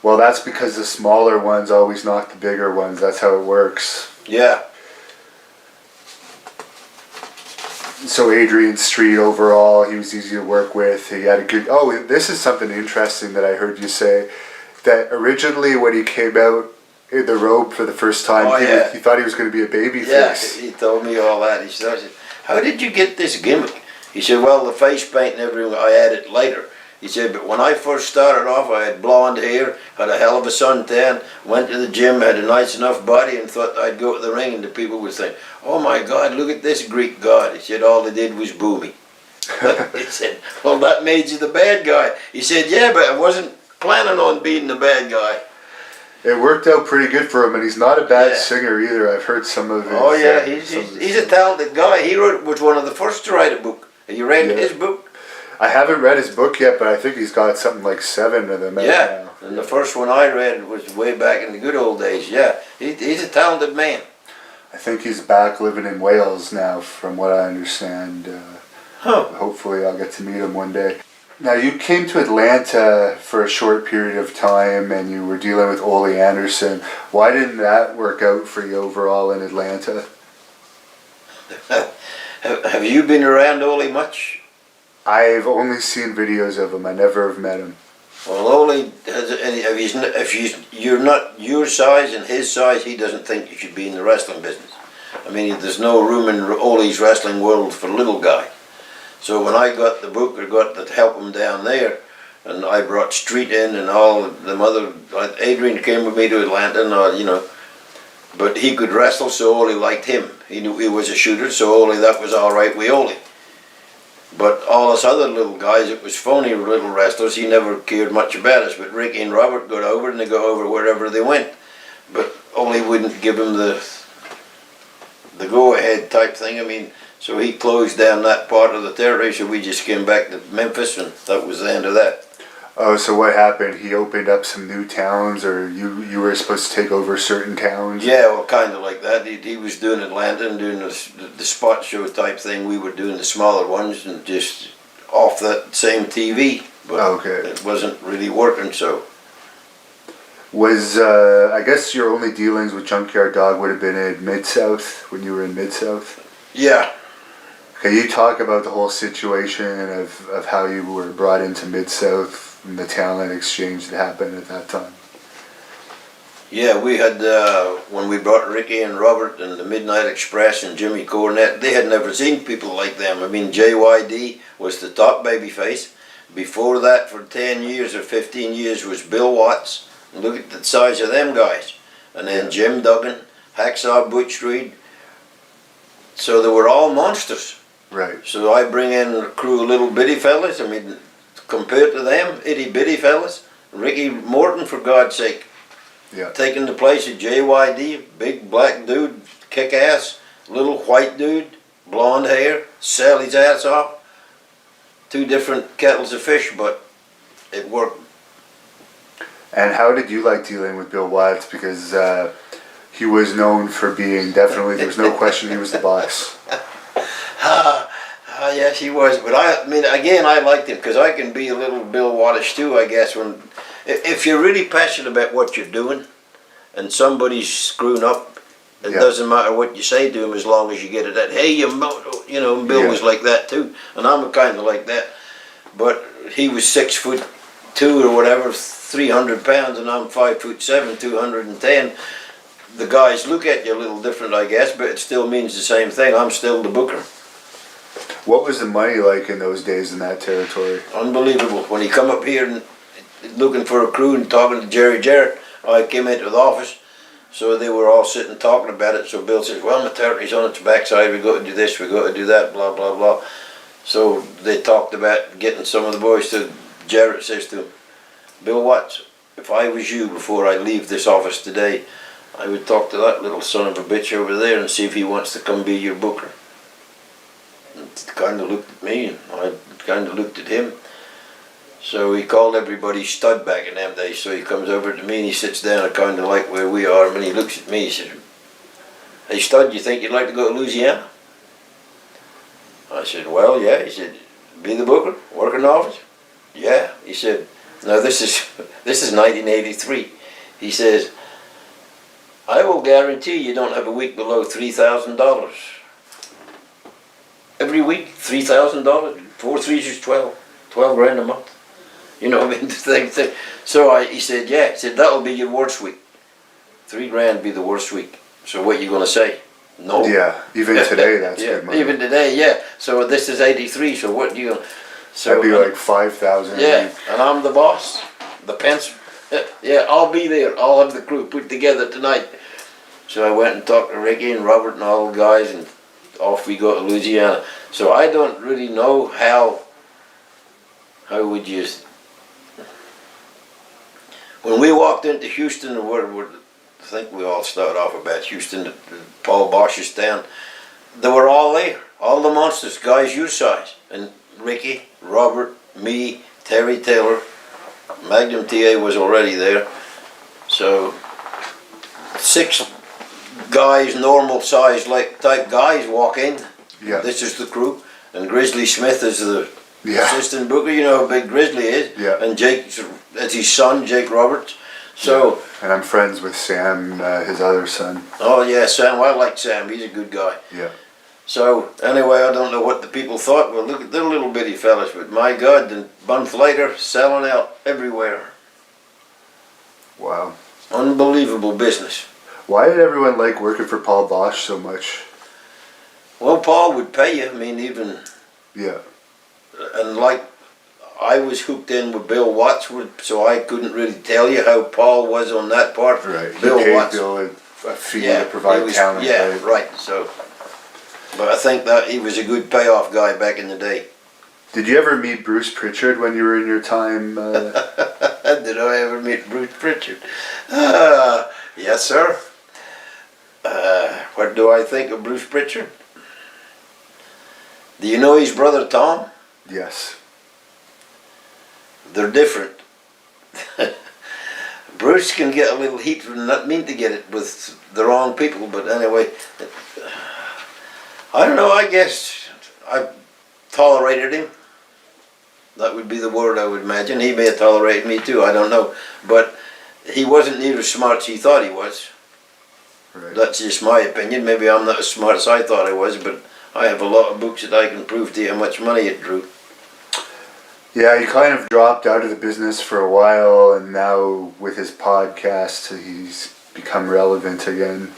Well, that's because the smaller ones always knock the bigger ones. That's how it works. Yeah. So Adrian Street overall, he was easy to work with. He had a good... Oh, this is something interesting that I heard you say. That originally when he came out in the robe for the first time, he thought he was going to be a baby face. Yeah, he told me all that. He said, how did you get this gimmick? He said, well, the face paint and everything, I added later. He said, but when I first started off, I had blonde hair, had a hell of a suntan, went to the gym, had a nice enough body, and thought I'd go to the ring, and the people would say, oh my God, look at this Greek god. He said, all they did was boo me. He said, well, that made you the bad guy. He said, yeah, but I wasn't planning on being the bad guy. It worked out pretty good for him, and he's not a bad singer either. I've heard some of his... Oh yeah, he's a talented guy. He was one of the first to write a book. Have you read his book? I haven't read his book yet, but I think he's got something like 7 of them out now. And the first one I read was way back in the good old days. Yeah, he's a talented man. I think he's back living in Wales now, from what I understand. Hopefully I'll get to meet him one day. Now, you came to Atlanta for a short period of time, and you were dealing with Ole Anderson. Why didn't that work out for you overall in Atlanta? Have you been around Ole much? I've only seen videos of him. I never have met him. Well, Ole, if you're not your size and his size, he doesn't think you should be in the wrestling business. I mean, there's no room in Ole's wrestling world for a little guy. So when I got the book, I got to help him down there, and I brought Street in and all the other. Adrian came with me to Atlanta, and but he could wrestle, so Ole liked him. He knew he was a shooter, so Ole, that was all right with Ole. But all us other little guys, it was phony little wrestlers. He never cared much about us. But Ricky and Robert got over, and they go over wherever they went. But Ole wouldn't give him the go-ahead type thing. I mean, so he closed down that part of the territory. So we just came back to Memphis, and that was the end of that. Oh, so what happened? He opened up some new towns, or you were supposed to take over certain towns? Yeah, well, kind of like that. He was doing Atlanta and doing the spot show type thing. We were doing the smaller ones and just off that same TV. But it wasn't really working, so. Was, I guess your only dealings with Junkyard Dog would have been in Mid-South, when you were in Mid-South? Yeah. Can you talk about the whole situation of how you were brought into Mid-South and the talent exchange that happened at that time? Yeah, we had, when we brought Ricky and Robert and the Midnight Express and Jimmy Cornette, they had never seen people like them. I mean, JYD was the top babyface. Before that, for 10 years or 15 years, was Bill Watts. And look at the size of them guys. And then Jim Duggan, Hacksaw Butch Reed. So they were all monsters. Right. So I bring in a crew of little bitty fellas. I mean, compared to them, itty bitty fellas. Ricky Morton, for God's sake. Yeah. Taking the place of JYD, big black dude, kick ass, little white dude, blonde hair, sell his ass off. Two different kettles of fish, but it worked. And how did you like dealing with Bill Watts? Because he was known for being definitely, there was no question he was the boss. Yes, he was. But I mean, again, I liked him because I can be a little Bill Wattish too, I guess. If you're really passionate about what you're doing and somebody's screwing up, it doesn't matter what you say to him as long as you get it at, hey, you know, and Bill was like that too. And I'm kind of like that. But he was 6'2" or whatever, 300 pounds, and I'm 5'7", 210. The guys look at you a little different, I guess, but it still means the same thing. I'm still the booker. What was the money like in those days in that territory? Unbelievable. When he come up here and looking for a crew and talking to Jerry Jarrett, I came into the office, so they were all sitting talking about it. So Bill says, well, my territory's on its backside, we got to do this, we got to do that, blah, blah, blah. So they talked about getting some of the boys to, Jarrett says to him, Bill Watts, if I was you before I leave this office today, I would talk to that little son of a bitch over there and see if he wants to come be your booker. And he kind of looked at me and I kind of looked at him. So he called everybody stud back in them days. So he comes over to me and he sits down kind of like where we are. And he looks at me, he says, hey stud, you think you'd like to go to Louisiana? I said, well, yeah. He said, be the booker, work in the office? Yeah. He said, no, this is 1983. He says, I will guarantee you don't have a week below $3,000. Every week, $3,000. 4 3s is 12 grand a month. You know, I mean, thing. So he said, yeah. He said, that'll be your worst week. 3 grand be the worst week. So what you gonna say? No. Yeah, even today that's good money. Even today, yeah. So this is 83, so what do you... So, that'd be like 5,000 yeah, a week. and I'm the boss, the pencil. Yeah, I'll be there. I'll have the crew put together tonight. So I went and talked to Ricky and Robert and all the guys, and off we go to Louisiana. So I don't really know how would you... When we walked into Houston, I think we all started off about Houston, Paul Bosch's town. They were all there, all the monsters, guys your size. And Ricky, Robert, me, Terry Taylor, Magnum TA was already there. So 6 guys, normal size type guys walk in. Yeah. This is the crew. And Grizzly Smith is the assistant booker. You know how big Grizzly is. Yeah. And Jake, that's his son, Jake Roberts. So. Yeah. And I'm friends with Sam, his other son. Oh yeah, Sam. I like Sam. He's a good guy. Yeah. So anyway, I don't know what the people thought. Well, look at the little bitty fellas. But my God, a month later, selling out everywhere. Wow. Unbelievable business. Why did everyone like working for Paul Bosch so much? Well, Paul would pay you. I mean, even... Yeah. And like, I was hooked in with Bill Watts, so I couldn't really tell you how Paul was on that part. Right. Bill he paid Watts. Bill a fee to provide talent. Yeah, right. So, but I think that he was a good payoff guy back in the day. Did you ever meet Bruce Pritchard when you were in your time? Did I ever meet Bruce Pritchard? Yes, sir. What do I think of Bruce Pritchard? Do you know his brother Tom? Yes. They're different. Bruce can get a little heat from not mean to get it with the wrong people, but anyway, I don't know, I guess I tolerated him. That would be the word I would imagine. He may have tolerated me too, I don't know. But he wasn't near as smart as he thought he was. Right. That's just my opinion. Maybe I'm not as smart as I thought I was, but I have a lot of books that I can prove to you how much money it drew. Yeah, he kind of dropped out of the business for a while, and now with his podcast, he's become relevant again.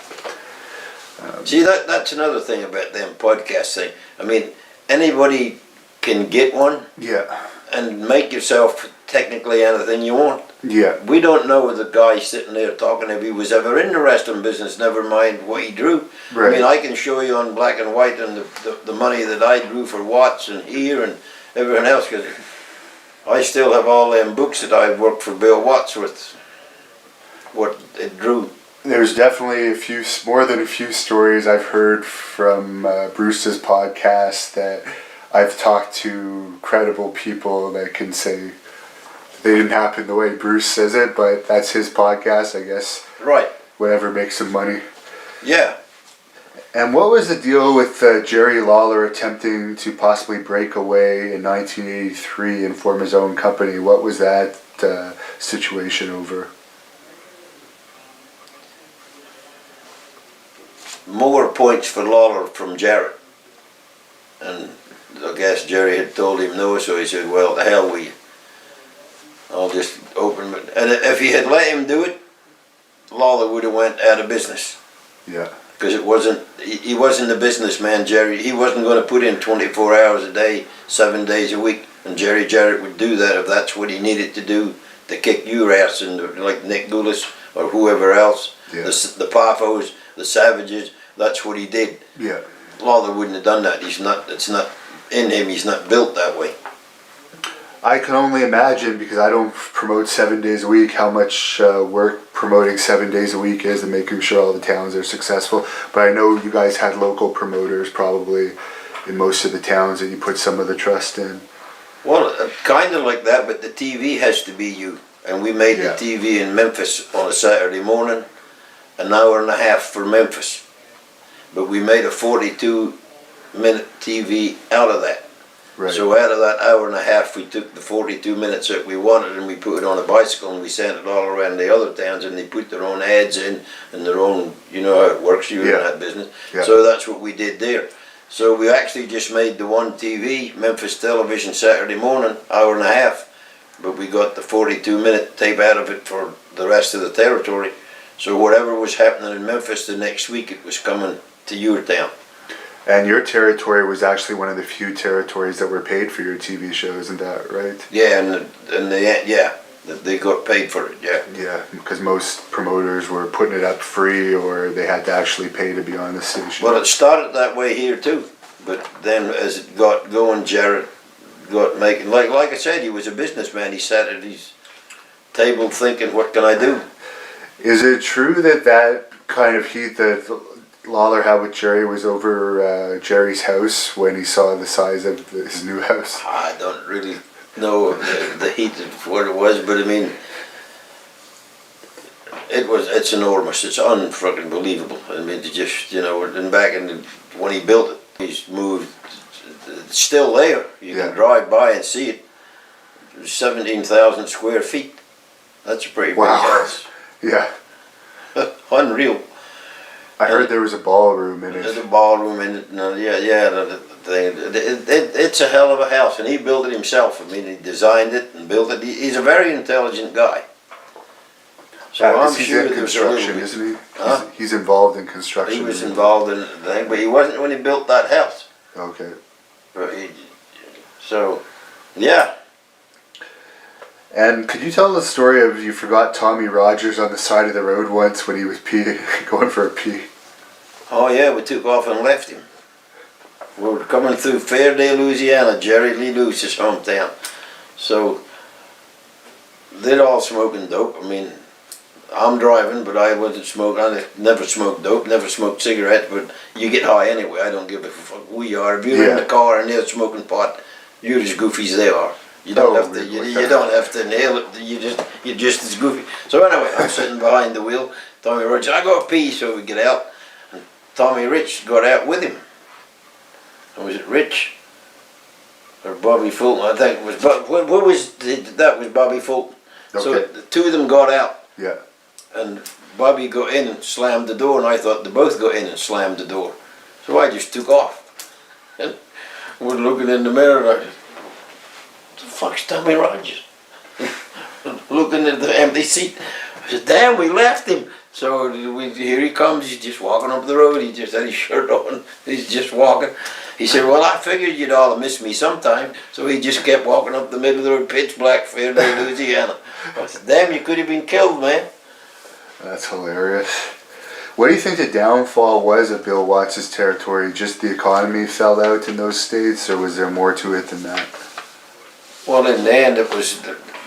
See, that's another thing about them podcast thing. I mean, anybody can get one Yeah. and make yourself technically anything you want. Yeah. We don't know the guy sitting there talking if he was ever in the wrestling business, never mind what he drew. Right. I mean, I can show you on black and white and the money that I drew for Watts and here and everything else, because I still have all them books that I worked for Bill Watts with what it drew. There's definitely more than a few stories I've heard from Bruce's podcast that I've talked to credible people that can say they didn't happen the way Bruce says it, but that's his podcast, I guess. Right. Whatever makes him money. Yeah. And what was the deal with Jerry Lawler attempting to possibly break away in 1983 and form his own company? What was that situation over? More points for Lawler from Jarrett. And I guess Jerry had told him no, so he said, well, the hell with you. I'll just open it. And if he had let him do it, Lawler would have went out of business. Yeah. Because he wasn't a businessman, Jerry. He wasn't going to put in 24 hours a day, 7 days a week. And Jerry Jarrett would do that if that's what he needed to do to kick your ass, and like Nick Goulas or whoever else. Yeah. The Pafos, the Savages, that's what he did. Yeah. Lawler wouldn't have done that. It's not in him. He's not built that way. I can only imagine, because I don't promote 7 days a week, how much work promoting 7 days a week is and making sure all the towns are successful. But I know you guys had local promoters probably in most of the towns that you put some of the trust in. Well, kind of like that, but the TV has to be you. And we made Yeah. the TV in Memphis on a Saturday morning, an hour and a half for Memphis. But we made a 42-minute TV out of that. Right. So out of that hour and a half, we took the 42 minutes that we wanted and we put it on a bicycle and we sent it all around the other towns, and they put their own ads in and their own, you know how it works, you're in that business. Yeah. So that's what we did there. So we actually just made the one TV, Memphis Television, Saturday morning, hour and a half, but we got the 42-minute tape out of it for the rest of the territory. So whatever was happening in Memphis the next week, it was coming to your town. And your territory was actually one of the few territories that were paid for your TV shows, isn't that right? Yeah, they got paid for it, yeah. Yeah, because most promoters were putting it up free, or they had to actually pay to be on the station. Well, it started that way here too, but then as it got going, Jarrett got making, like I said, he was a businessman. He sat at his table thinking, what can I do? Is it true that kind of heat that Lawler had with Jerry was over Jerry's house when he saw the size of his new house? I don't really know the heat of what it was, but I mean, it's enormous. It's unfucking believable. I mean, it just, you know, and back when he built it, he's moved. It's still there. You can drive by and see it. 17,000 square feet. That's a pretty big house. Yeah. Unreal. I heard there was a ballroom in it. There's a ballroom in it. No, it's a hell of a house, and he built it himself. I mean, he designed it and built it. He's a very intelligent guy. So I'm sure he's in construction, isn't he? Huh? He's involved in construction. He was involved in the thing, but he wasn't when he built that house. Okay. But yeah. And could you tell the story of you forgot Tommy Rogers on the side of the road once when he was going for a pee? Oh yeah, we took off and left him. We were coming through Fairdale, Louisiana, Jerry Lee Lewis's hometown. So they're all smoking dope. I mean, I'm driving, but I wasn't smoking. I never smoked dope, never smoked cigarettes, but you get high anyway. I don't give a fuck who you are. If you're in the car and they're smoking pot, you're as goofy as they are. You don't have to. You don't have to nail it. You're just as goofy. So anyway, I'm sitting behind the wheel. Tommy Rogers, I got to pee, so we get out. And Tommy Rich got out with him. And was it Rich or Bobby Fulton? I think it was. What was that? Was Bobby Fulton? Okay. So the two of them got out. Yeah. And Bobby got in and slammed the door, and I thought they both got in and slammed the door. So I just took off. And we're looking in the mirror, and I said, "What the fuck's Tommy Rogers?" Looking at the empty seat. I said, "Damn, we left him." So here he comes, he's just walking up the road, he just had his shirt on, he's just walking. He said, well, I figured you'd all miss me sometime. So he just kept walking up the middle of the road, pitch black, Fairday, Louisiana. I said, damn, you could have been killed, man. That's hilarious. What do you think the downfall was of Bill Watts' territory? Just the economy fell out in those states, or was there more to it than that? Well, in the end, it was,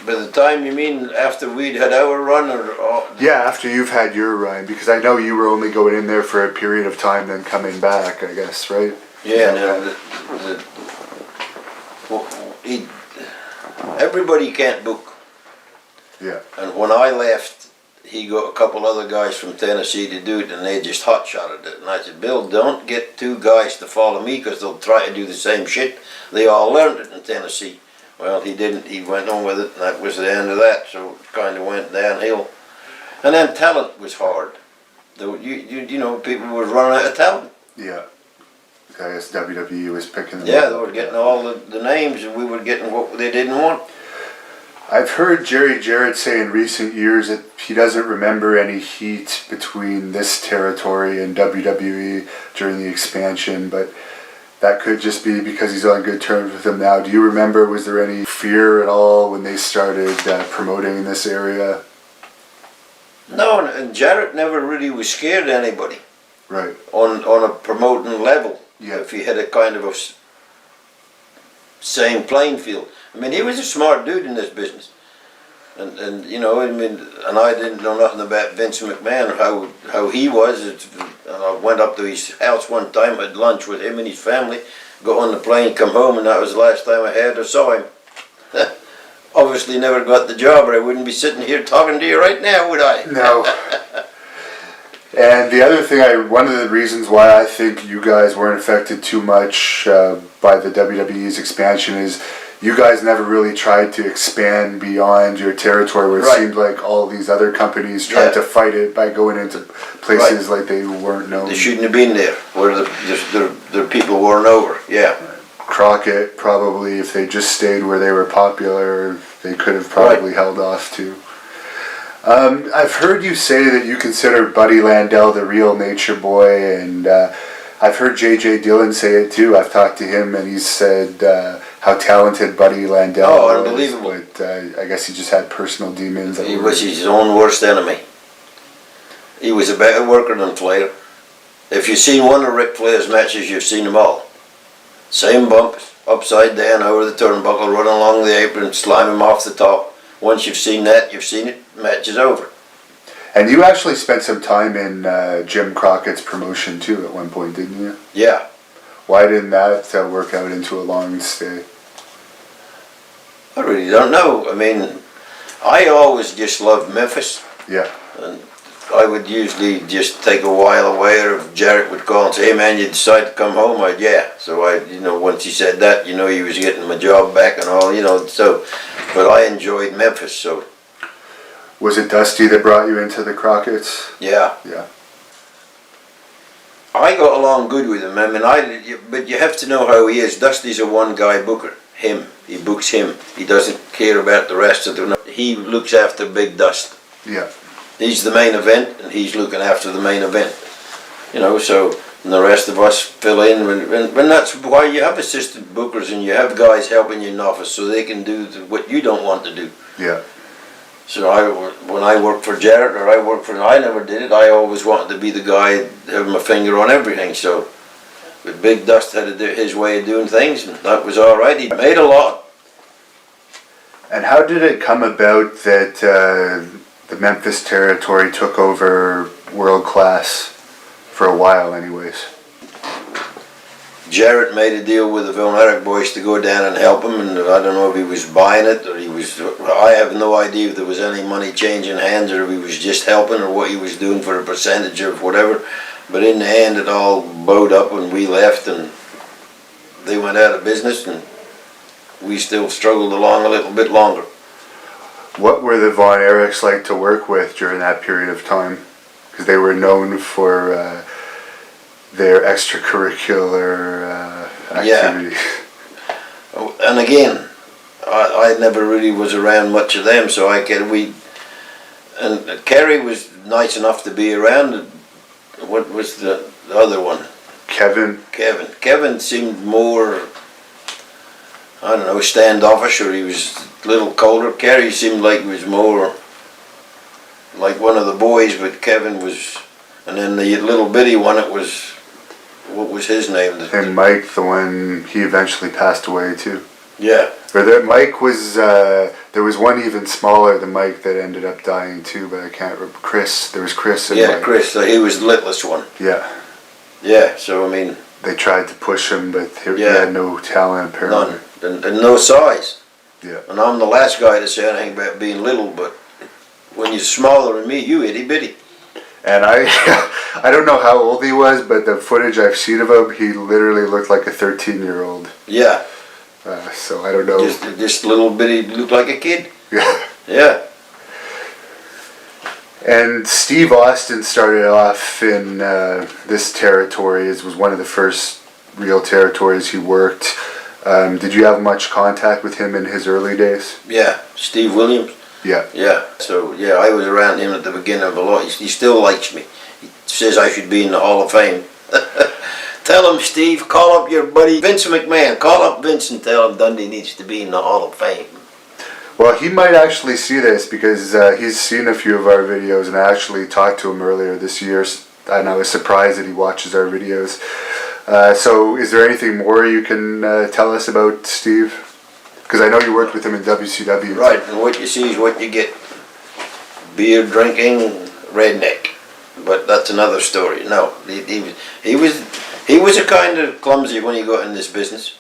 by the time, you mean after we'd had our run, or? Yeah, after you've had your run, because I know you were only going in there for a period of time, then coming back, I guess, right? Yeah, everybody can't book. Yeah. And when I left, he got a couple other guys from Tennessee to do it, and they just hot-shotted it. And I said, Bill, don't get two guys to follow me, because they'll try to do the same shit. They all learned it in Tennessee. Well, he didn't. He went on with it, and that was the end of that. So it kind of went downhill. And then talent was hard. You know, people were running out of talent. Yeah. I guess WWE was picking them Yeah, up. they were getting all the names, and we were getting what they didn't want. I've heard Jerry Jarrett say in recent years that he doesn't remember any heat between this territory and WWE during the expansion, but that could just be because he's on good terms with them now. Do you remember, was there any fear at all when they started promoting in this area? No, and Jarrett never really was scared of anybody. Right. On a promoting level. Yeah. If he had a kind of a same playing field. I mean, he was a smart dude in this business. And you know, I mean, and I didn't know nothing about Vince McMahon or how he was. I went up to his house one time, had lunch with him and his family, got on the plane, come home, and that was the last time I heard or saw him. Obviously never got the job, or I wouldn't be sitting here talking to you right now, would I? No. And the other thing, one of the reasons why I think you guys weren't affected too much by the WWE's expansion is you guys never really tried to expand beyond your territory, where it seemed like all these other companies tried to fight it by going into places like they weren't known. They shouldn't have been there, where the people weren't over, yeah. Crockett, probably, if they just stayed where they were popular, they could have probably held off too. I've heard you say that you consider Buddy Landel the real Nature Boy, and I've heard J.J. Dillon say it too. I've talked to him, and he's said how talented Buddy Landel was. Unbelievable. But I guess he just had personal demons. He was his own worst enemy. He was a better worker than Flair. If you've seen one of Ric Flair's matches, you've seen them all. Same bumps, upside down over the turnbuckle, running along the apron, slime him off the top. Once you've seen that, you've seen it, match is over. And you actually spent some time in Jim Crockett's promotion too at one point, didn't you? Yeah. Why didn't that work out into a long stay? I really don't know. I mean, I always just loved Memphis. Yeah. And I would usually just take a while away, or if Jarrett would call and say, hey man, you decide to come home? I'd, yeah. So once he said that, he was getting my job back and all, so, but I enjoyed Memphis, so. Was it Dusty that brought you into the Crockett's? Yeah. Yeah. I got along good with him. I mean, but you have to know how he is. Dusty's a one-guy booker. He books him. He doesn't care about the rest of them. He looks after Big Dust. Yeah. He's the main event, and he's looking after the main event. So and the rest of us fill in. And that's why you have assistant bookers, and you have guys helping you in office so they can do what you don't want to do. Yeah. So when I worked for Jarrett, or I never did it. I always wanted to be the guy having my finger on everything. So, but Big Dust had his way of doing things, and that was all right. He made a lot. And how did it come about that the Memphis territory took over World Class for a while, anyways? Jarrett made a deal with the Von Erich boys to go down and help him, and I don't know if he was buying it or I have no idea if there was any money changing hands or if he was just helping or what he was doing for a percentage of whatever. But in the end, it all bowed up when we left, and they went out of business, and we still struggled along a little bit longer. What were the Von Erichs like to work with during that period of time? Because they were known for their extracurricular activities. Yeah. And again, I never really was around much of them, so And Kerry was nice enough to be around. What was the other one? Kevin. Kevin seemed more, I don't know, standoffish, or he was a little colder. Kerry seemed like he was more like one of the boys, but Kevin was, and then the little bitty one, it was, what was his name? And Mike, the one, he eventually passed away too. Yeah. Or that Mike was, there was one even smaller than Mike that ended up dying too, but I can't remember. Chris, there was Chris and Mike. Chris, so he was the littlest one. Yeah. Yeah, so I mean. They tried to push him, but he had no talent apparently. None, and no size. Yeah. And I'm the last guy to say anything about being little, but when you're smaller than me, you itty bitty. And I don't know how old he was, but the footage I've seen of him, he literally looked like a 13-year-old. Yeah. So I don't know. Just a little bitty, looked like a kid. Yeah. Yeah. And Steve Austin started off in this territory. It was one of the first real territories he worked. Did you have much contact with him in his early days? Yeah. Steve Williams. Yeah. Yeah. So, yeah, I was around him at the beginning of a lot. He still likes me. He says I should be in the Hall of Fame. Tell him, Steve, call up your buddy Vince McMahon. Call up Vince and tell him Dundee needs to be in the Hall of Fame. Well, he might actually see this because he's seen a few of our videos, and I actually talked to him earlier this year, and I was surprised that he watches our videos. So is there anything more you can tell us about Steve? Because I know you worked with him in WCW. Right, and what you see is what you get. Beer drinking, redneck. But that's another story. No, he was a kind of clumsy when he got in this business.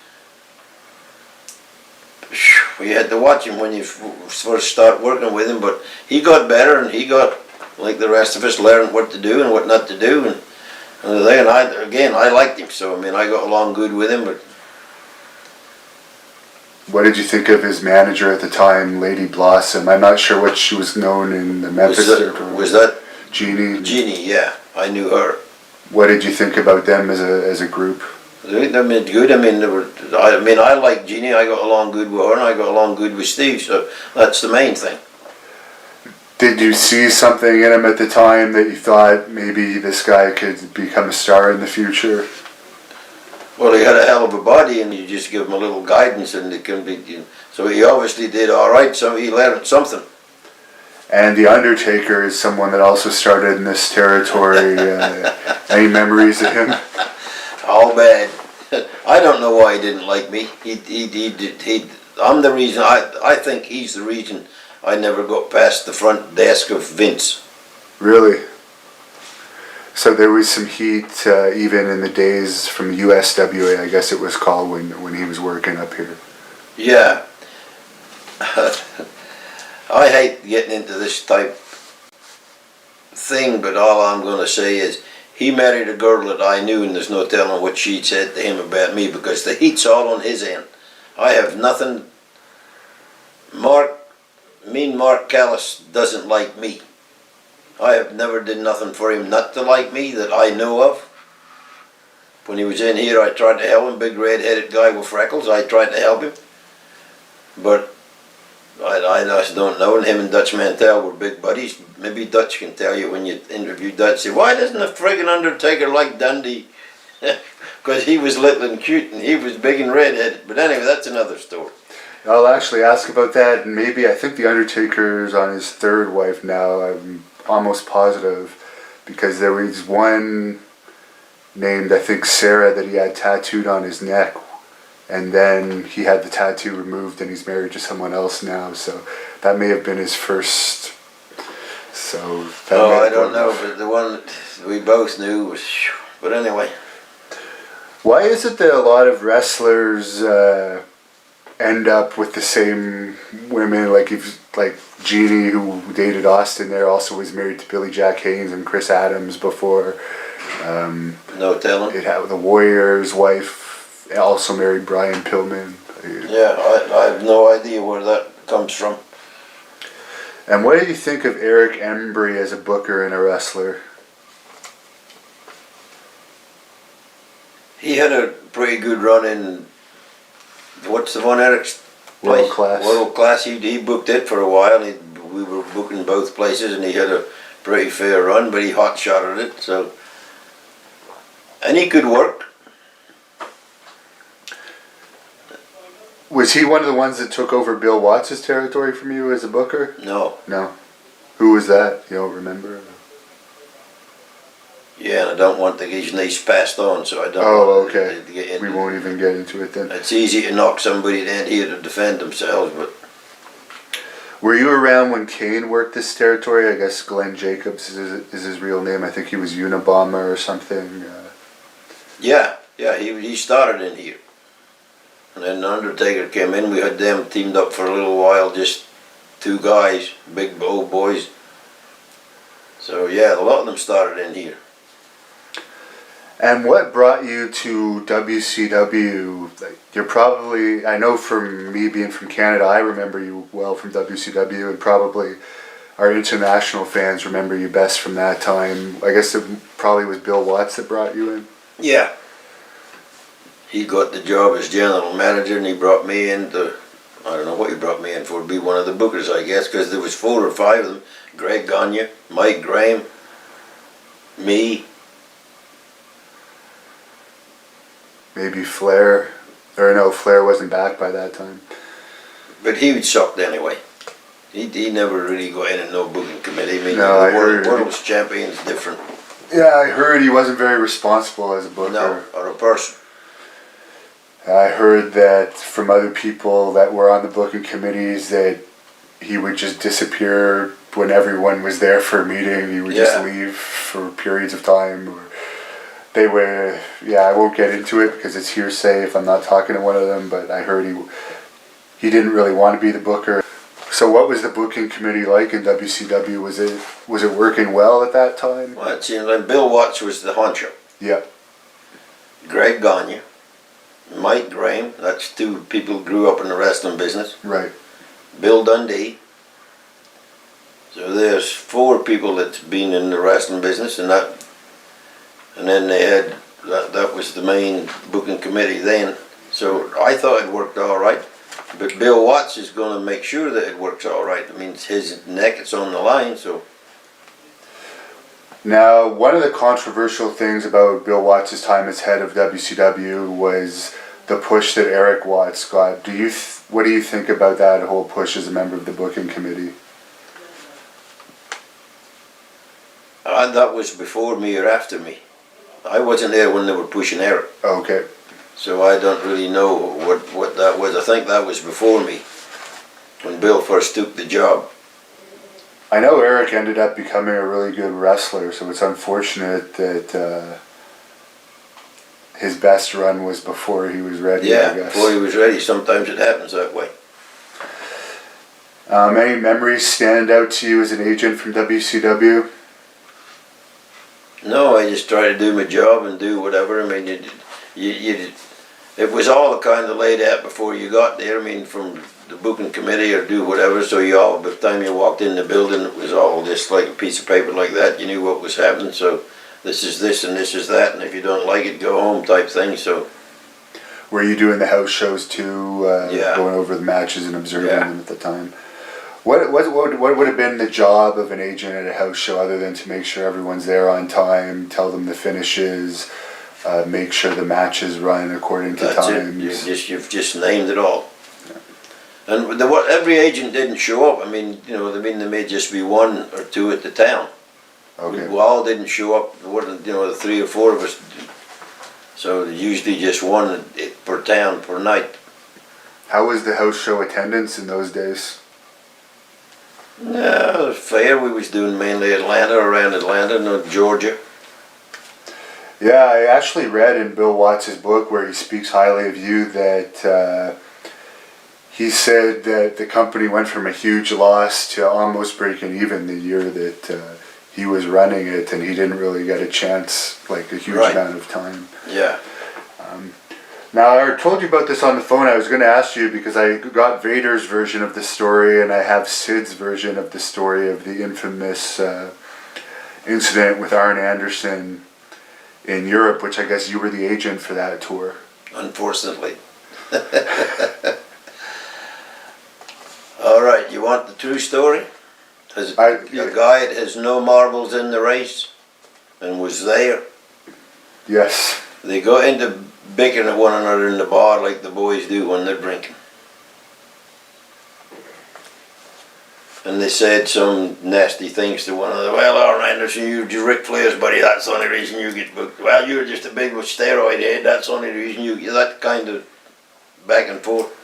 You had to watch him when you first start working with him, but he got better, and he got, like the rest of us, learned what to do and what not to do. And I liked him, so I mean, I got along good with him. But what did you think of his manager at the time, Lady Blossom? I'm not sure what she was known in the Memphis territory. Was that Jeannie? Jeannie, yeah, I knew her. What did you think about them as a group? I mean, good. I mean, I liked Jeannie. I got along good with her, and I got along good with Steve. So that's the main thing. Did you see something in him at the time that you thought maybe this guy could become a star in the future? Well, he had a hell of a body, and you just give him a little guidance, and it can be. So he obviously did all right. So he learned something. And the Undertaker is someone that also started in this territory. Any memories of him? All bad. I don't know why he didn't like me. I'm the reason. I think he's the reason I never got past the front desk of Vince. Really? So there was some heat even in the days from USWA, I guess it was called, when he was working up here. Yeah. I hate getting into this type thing, but all I'm going to say is he married a girl that I knew, and there's no telling what she'd said to him about me, because the heat's all on his end. I have nothing. Mark Callis doesn't like me. I have never did nothing for him not to like me that I know of. When he was in here, I tried to help him. Big red-headed guy with freckles. I tried to help him, but I just don't know. And him and Dutch Mantel were big buddies. Maybe Dutch can tell you when you interview Dutch. Say, why doesn't the friggin' Undertaker like Dundee? Because he was little and cute, and he was big and red-headed. But anyway, that's another story. I'll actually ask about that, and maybe I think the Undertaker's on his third wife now. I'm almost positive, because there was one named, I think, Sarah, that he had tattooed on his neck, and then he had the tattoo removed, and he's married to someone else now. So that may have been his first. So that I don't know, but the one that we both knew was. But anyway. Why is it that a lot of wrestlers end up with the same women? Like Jeannie, who dated Austin there, also was married to Billy Jack Haynes and Chris Adams before. No telling. It had the Warrior's wife, also married Brian Pillman. Yeah, I have no idea where that comes from. And what do you think of Eric Embry as a booker and a wrestler? He had a pretty good run in, what's the one, Eric's place? World Class. World Class. He booked it for a while. We were booking both places, and he had a pretty fair run, but he hot-shotted it, so. And he could work. Was he one of the ones that took over Bill Watts' territory from you as a booker? No. No. Who was that? You don't remember? Yeah, and I don't want to get his niece passed on, so I don't Oh, want okay. to get into We won't even get into it then. It's easy to knock somebody down here to defend themselves, but Were you around when Kane worked this territory? I guess Glenn Jacobs is his real name. I think he was Unabomber or something. yeah, he started in here. And then Undertaker came in, we had them teamed up for a little while, just two guys, big old boys. So yeah, a lot of them started in here. And what brought you to WCW? You're probably, I know from me being from Canada, I remember you well from WCW, and probably our international fans remember you best from that time. I guess it probably was Bill Watts that brought you in. Yeah. He got the job as general manager, and he brought me in to, I don't know what he brought me in for, to be one of the bookers, I guess, because there was 4 or 5 of them. Greg Gagne, Mike Graham, me. Maybe Flair, or no, Flair wasn't back by that time. But he was sucked anyway. He never really got in no booking committee. I mean, No, I the heard. world's champion's different. Yeah, I heard he wasn't very responsible as a booker. No, or a person. I heard that from other people that were on the booking committees that he would just disappear when everyone was there for a meeting. He would just leave for periods of time. Or they were, I won't get into it because it's hearsay if I'm not talking to one of them, but I heard he didn't really want to be the booker. So what was the booking committee like in WCW? Was it working well at that time? Well, it seemed like Bill Watts was the honcho. Yeah. Greg Gagne, Mike Graham, that's 2 people who grew up in the wrestling business. Right. Bill Dundee. So there's 4 people that's been in the wrestling business, and then they had, that was the main booking committee then. So I thought it worked all right. But Bill Watts is going to make sure that it works all right. I mean, his neck is on the line, so. Now, one of the controversial things about Bill Watts' time as head of WCW was the push that Eric Watts got. What do you think about that whole push as a member of the booking committee? That was before me or after me. I wasn't there when they were pushing Eric. Okay. So I don't really know what that was. I think that was before me, when Bill first took the job. I know Eric ended up becoming a really good wrestler, so it's unfortunate that his best run was before he was ready, I guess. Before he was ready. Sometimes it happens that way. Any memories stand out to you as an agent from WCW? No, I just try to do my job and do whatever. I mean, it was all kind of laid out before you got there. I mean, from the booking committee or do whatever. So by the time you walked in the building, it was all just like a piece of paper like that. You knew what was happening. So this is this and this is that, and if you don't like it, go home type thing. So. Were you doing the house shows too? Going over the matches and observing them at the time. What would have been the job of an agent at a house show other than to make sure everyone's there on time, tell them the finishes, make sure the matches run according to times? You've just named it all. Yeah. And every agent didn't show up. I mean, there may just be 1 or 2 at the town. Okay. We all didn't show up. The 3 or 4 of us. So usually just 1 per town per night. How was the house show attendance in those days? No, it was fair. We was doing mainly around Atlanta, Georgia. Yeah, I actually read in Bill Watts' book where he speaks highly of you that he said that the company went from a huge loss to almost breaking even the year that he was running it, and he didn't really get a chance, like a huge amount of time. Yeah. Now, I told you about this on the phone. I was going to ask you because I got Vader's version of the story, and I have Sid's version of the story of the infamous incident with Arn Anderson in Europe, which I guess you were the agent for that tour. Unfortunately. All right, you want the true story? Has a guy that has no marbles in the race and was there. Yes. They got into bickering at one another in the bar like the boys do when they're drinking. And they said some nasty things to one another. Well, Arn Anderson, you're just Ric Flair's buddy, that's the only reason you get booked. Well, you're just a big steroid head, that's the only reason you get that kind of back and forth.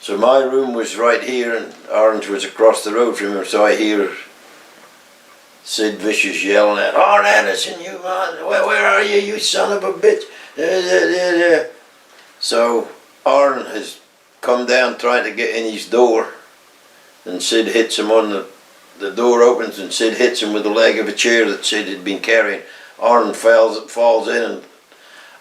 So my room was right here and Orange was across the road from him, so I hear Sid Vicious yelling at Arn Anderson, you man, where are you, you son of a bitch? So Arn has come down trying to get in his door, and Sid hits him on the door opens and Sid hits him with the leg of a chair that Sid had been carrying. Arn falls in, and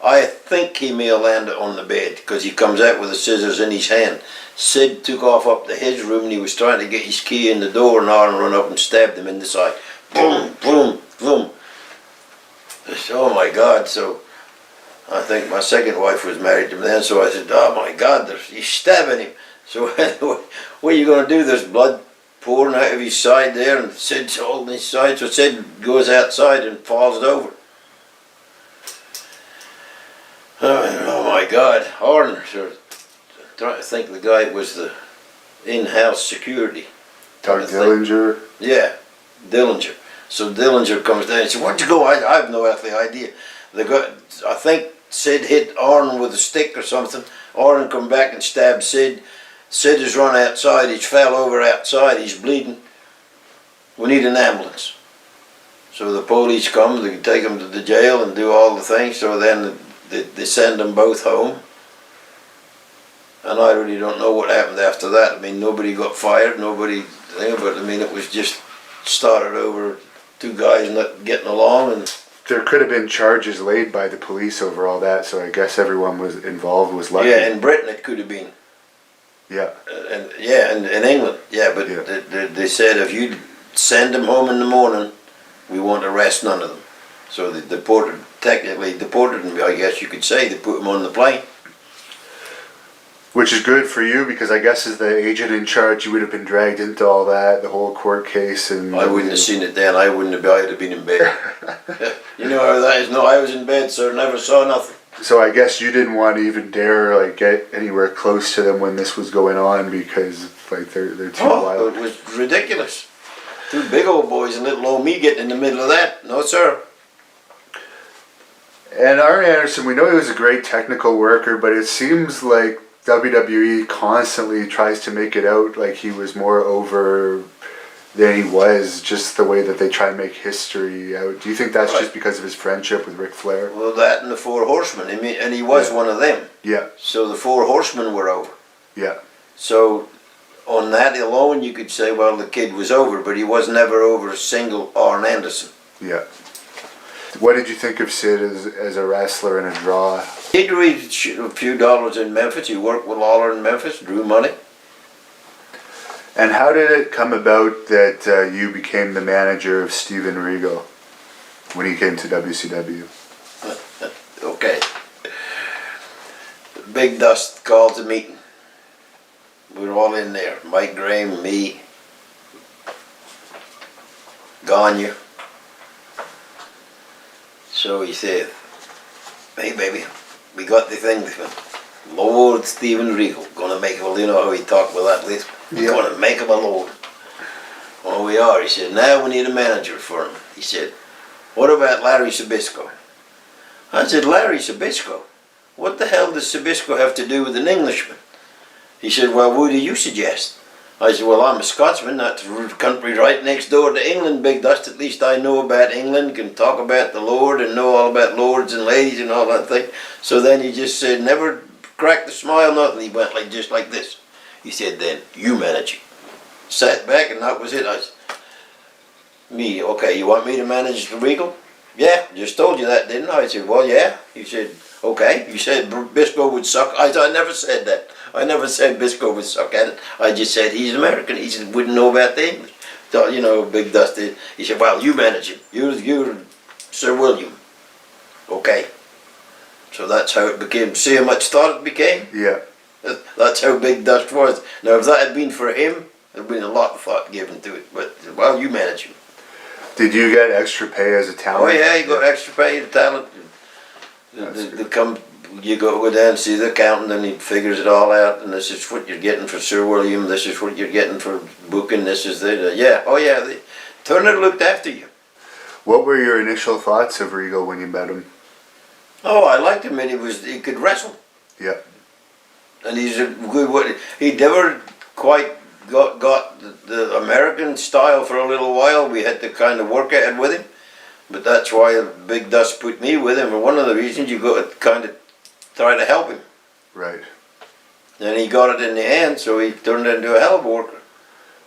I think he may have landed on the bed because he comes out with the scissors in his hand. Sid took off up to his room and he was trying to get his key in the door, and Arn run up and stabbed him in the side. Boom, boom, boom. Oh my God. So I think my second wife was married to him then, so I said, oh my God, he's stabbing him. So what are you going to do? There's blood pouring out of his side there, and Sid's holding his side, so Sid goes outside and falls over. Oh my God, Arn, sure, trying to think the guy was the in-house security. Doug Dillinger? Yeah, Dillinger. So Dillinger comes down and says, where'd you go? I have no earthly idea. The guy, I think Sid hit Arn with a stick or something. Arn come back and stabbed Sid. Sid has run outside, he's fell over outside, he's bleeding. We need an ambulance. So the police come, they take him to the jail and do all the things, so then they send them both home. And I really don't know what happened after that. I mean, nobody got fired, but I mean, it was just started over two guys not getting along. And there could have been charges laid by the police over all that, so I guess everyone was involved was lucky. yeah, in Britain it could have been. Yeah. And yeah, in England, yeah, but yeah. They said if you send them home in the morning, we won't arrest none of them. So they technically deported them, I guess you could say. They put them on the plane. Which is good for you, because I guess as the agent in charge, you would have been dragged into all that, the whole court case. And I wouldn't have seen it then. I'd have been in bed. You know how that is? No, I was in bed, so I never saw nothing. So I guess you didn't want to even dare get anywhere close to them when this was going on, because they're too wild. It was ridiculous. Two big old boys and little old me getting in the middle of that. No, sir. And Arn Anderson, we know he was a great technical worker, but it seems like WWE constantly tries to make it out like he was more over than he was, just the way that they try and make history out. Do you think that's just because of his friendship with Ric Flair? Well, that and the Four Horsemen. I mean, and he was one of them. Yeah. So the Four Horsemen were over. Yeah. So on that alone, you could say, well, the kid was over, but he was never over a single Arn Anderson. Yeah. What did you think of Sid as a wrestler and a draw? He drew a few dollars in Memphis. He worked with Lawler in Memphis, drew money. And how did it come about that you became the manager of Steven Regal when he came to WCW? Okay. Big Dust called a meeting. We were all in there. Mike Graham, me, Gagne. So he said, hey baby, we got the thing. Lord Steven Regal. Gonna make him, well, you know how he talked with that list? We're gonna make him a lord. Oh, we are. He said, now we need a manager for him. He said, what about Larry Sabisco? I said, Larry Sabisco? What the hell does Sabisco have to do with an Englishman? He said, well, what do you suggest? I said, well, I'm a Scotsman. That's the country right next door to England, Big Dust. At least I know about England, can talk about the Lord and know all about lords and ladies and all that thing. So then he just said, never cracked a smile, nothing. He went just like this. He said, then, you manage it. Sat back and that was it. I said, me, okay, you want me to manage the Regal? Yeah, just told you that, didn't I? I said, well, yeah. He said, okay. You said Bisco would suck. I said, I never said that. I never said Bisco would suck at it. I just said he's American. He said, wouldn't know about the English. So, you know, Big Dusty. He said, well, you manage him. You're Sir William. Okay. So that's how it became. See how much thought it became? Yeah. That's how Big Dust was. Now, if that had been for him, There's been a lot of thought given to it, but, well, you manage him. Did you get extra pay as a talent? Oh yeah, you got extra pay, the talent. They come, you go down and see the accountant, and he figures it all out, and this is what you're getting for Sir William, this is what you're getting for booking, this is the, yeah, oh yeah, Turner looked after you. What were your initial thoughts of Regal when you met him? Oh, I liked him, and he could wrestle. Yeah. And he's a good, he never quite got the American style for a little while. We had to kind of work at it with him, but that's why Big Dust put me with him. And one of the reasons you got to kind of try to help him. Right. And he got it in the end, so he turned into a hell of a worker.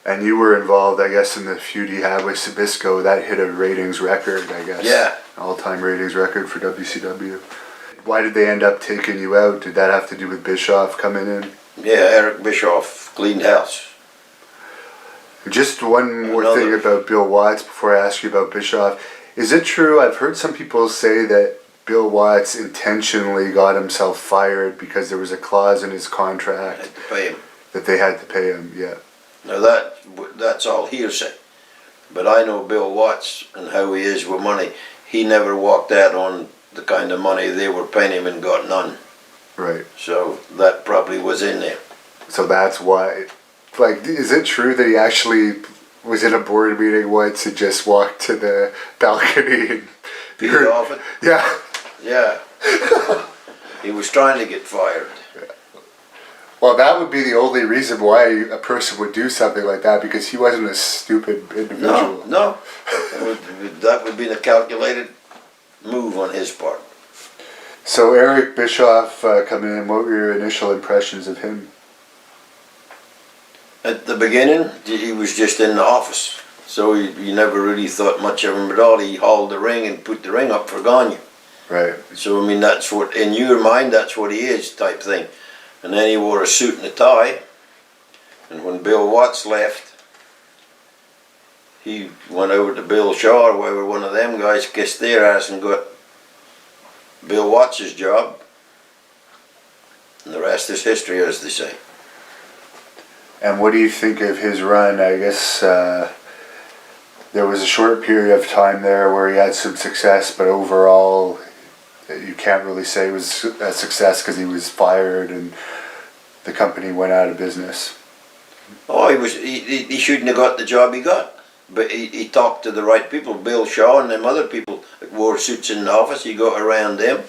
And you were involved, I guess, in the feud he had with Sabisco. That hit a ratings record, I guess. Yeah. All-time ratings record for WCW. Why did they end up taking you out? Did that have to do with Bischoff coming in? Yeah, Eric Bischoff cleaned house. Just one more thing about Bill Watts before I ask you about Bischoff. Is it true, I've heard some people say that Bill Watts intentionally got himself fired because there was a clause in his contract Had to pay him. that they had to pay him, yeah. Now that's all hearsay. But I know Bill Watts and how he is with money. He never walked out on the kind of money they were paying him and got none. Right. So that probably was in there. So that's why, like, is it true that he actually was in a board meeting once and just walked to the balcony and Peed off it? Yeah. Yeah. He was trying to get fired. Well, that would be the only reason why a person would do something like that, because he wasn't a stupid individual. No. That would be a calculated move on his part. So Eric Bischoff coming in, what were your initial impressions of him? At the beginning, he was just in the office. So you never really thought much of him at all. He hauled the ring and put the ring up for Gagne. Right. So, I mean, that's what, in your mind, that's what he is, type thing. And then he wore a suit and a tie. And when Bill Watts left, he went over to Bill Shaw or whoever, one of them guys, kissed their ass and got Bill Watts' job. And the rest is history, as they say. And what do you think of his run? I guess there was a short period of time there where he had some success, but overall you can't really say it was a success because he was fired and the company went out of business. Oh, he shouldn't have got the job he got. But he talked to the right people, Bill Shaw and them other people that wore suits in the office. He got around them.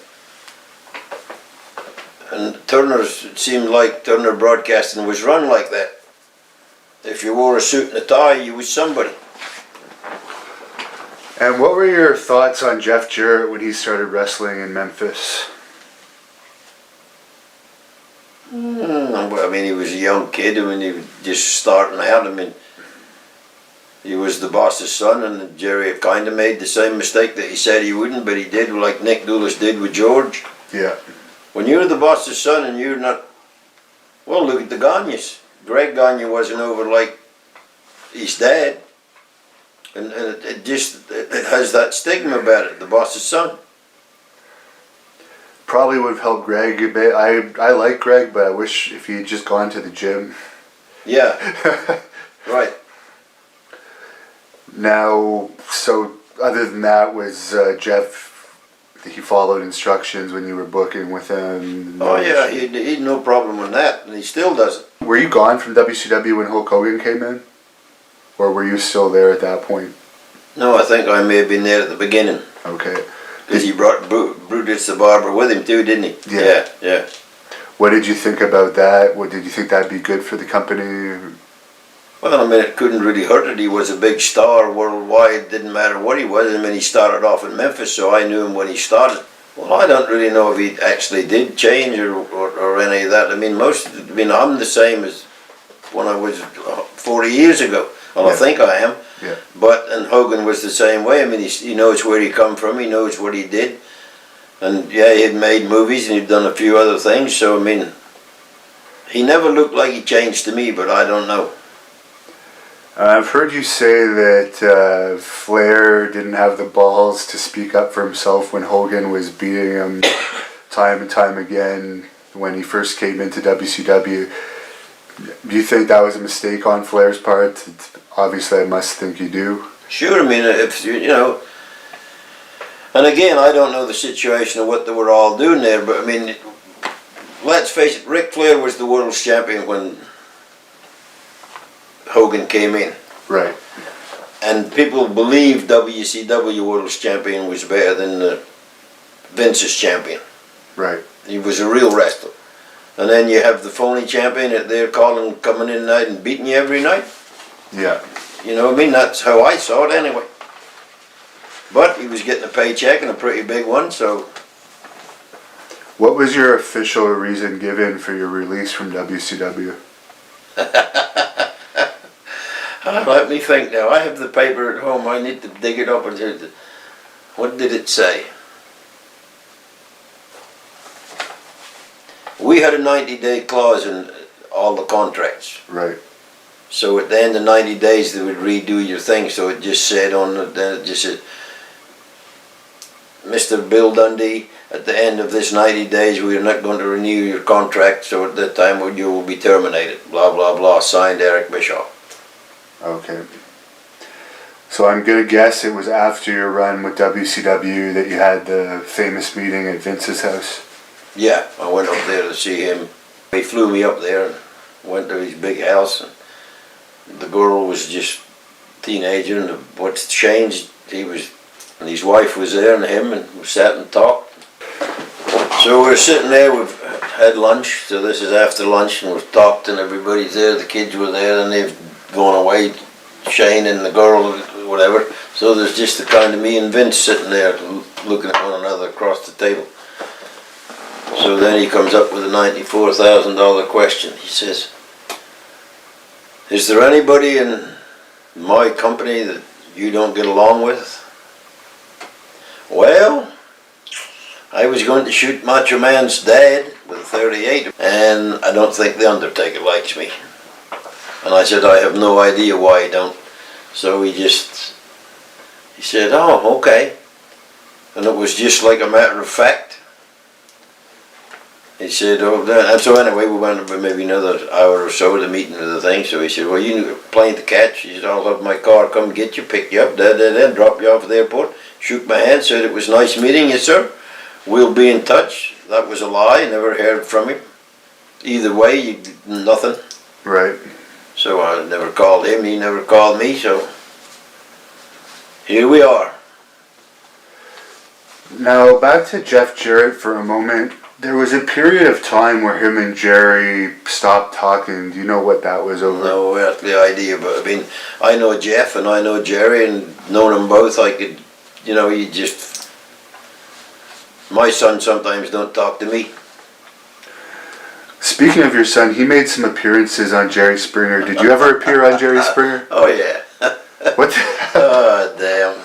And it seemed like Turner Broadcasting was run like that. If you wore a suit and a tie, you was somebody. And what were your thoughts on Jeff Jarrett when he started wrestling in Memphis? Well, I mean, he was a young kid. I mean, he was just starting out. I mean, he was the boss's son, and Jerry kind of made the same mistake that he said he wouldn't, but he did, like Nick Doulis did with George. Yeah. When you're the boss's son and you're not, well, look at the Gagnes. Greg Gagne wasn't over like his dad. And it has that stigma about it, the boss's son. Probably would have helped Greg a bit. I like Greg, but I wish if he had just gone to the gym. Yeah, right. Now, so other than that, was Jeff, he followed instructions when you were booking with him? Oh yeah, he had no problem with that, and he still doesn't. Were you gone from WCW when Hulk Hogan came in? Or were you still there at that point? No, I think I may have been there at the beginning. Okay. Because he brought Brutus the Barber with him too, didn't he? Yeah. What did you think about that? What did you think that'd be good for the company? Well, I mean, it couldn't really hurt it. He was a big star worldwide. Didn't matter what he was. I mean, he started off in Memphis, so I knew him when he started. Well, I don't really know if he actually did change or any of that. I mean, I'm the same as when I was 40 years ago. Well, yeah. I think I am. Yeah. And Hogan was the same way. I mean, he knows where he come from. He knows what he did. And yeah, he had made movies and he'd done a few other things. So, I mean, he never looked like he changed to me, but I don't know. I've heard you say that Flair didn't have the balls to speak up for himself when Hogan was beating him time and time again when he first came into WCW. Do you think that was a mistake on Flair's part? Obviously, I must think you do. Sure, I mean, if you know, and again, I don't know the situation of what they were all doing there, but I mean, let's face it, Ric Flair was the world champion when Hogan came in. Right. And people believe WCW World Champion was better than Vince's champion. Right. He was a real wrestler. And then you have the phony champion that they're calling, coming in night and beating you every night. Yeah. You know what I mean? That's how I saw it anyway. But he was getting a paycheck and a pretty big one, so. What was your official reason given for your release from WCW? Let me think now. I have the paper at home. I need to dig it up and hear it. What did it say? We had a 90-day clause in all the contracts. Right. So at the end of 90 days, they would redo your thing. So it just said on it, then it just said, Mr. Bill Dundee, at the end of this 90 days, we are not going to renew your contract. So at that time, you will be terminated. Blah, blah, blah. Signed, Eric Bischoff. Okay. So I'm going to guess it was after your run with WCW that you had the famous meeting at Vince's house? Yeah, I went up there to see him. He flew me up there and went to his big house. And the girl was just a teenager, and what's changed, and his wife was there and him, and we sat and talked. So we're sitting there, we've had lunch, so this is after lunch, and we've talked, and everybody's there, the kids were there, and they've gone away, Shane and the girl, whatever. So there's just the kind of me and Vince sitting there looking at one another across the table. So then he comes up with a $94,000 question. He says, is there anybody in my company that you don't get along with? Well, I was going to shoot Macho Man's dad with a .38, and I don't think the Undertaker likes me. And I said, I have no idea why I don't. So he said, oh, okay. And it was just like a matter of fact. He said, oh, and so anyway, we went for maybe another hour or so to meeting with the thing. So he said, well, you're playing to catch. He said, I'll have my car come get you, pick you up, drop you off at the airport. Shook my hand, said it was nice meeting you, sir. We'll be in touch. That was a lie, never heard from him. Either way, nothing. Right. So I never called him, he never called me, so here we are. Now, back to Jeff Jarrett for a moment. There was a period of time where him and Jerry stopped talking. Do you know what that was over? No earthly idea, but I mean, I know Jeff and I know Jerry, and knowing them both, I could, you know, my son sometimes don't talk to me. Speaking of your son, he made some appearances on Jerry Springer. Did you ever appear on Jerry Springer? Oh yeah. What? Oh damn,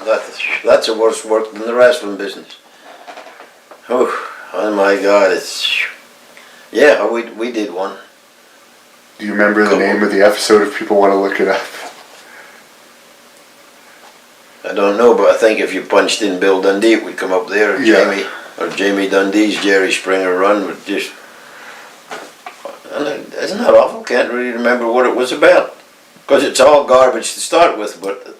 that's the worst work in the wrestling business. Oh my God, yeah, we did one. Do you remember the name of the episode if people want to look it up? I don't know, but I think if you punched in Bill Dundee, it would come up there, or Jamie Dundee's Jerry Springer run would just. Isn't that awful? Can't really remember what it was about. Because it's all garbage to start with, but.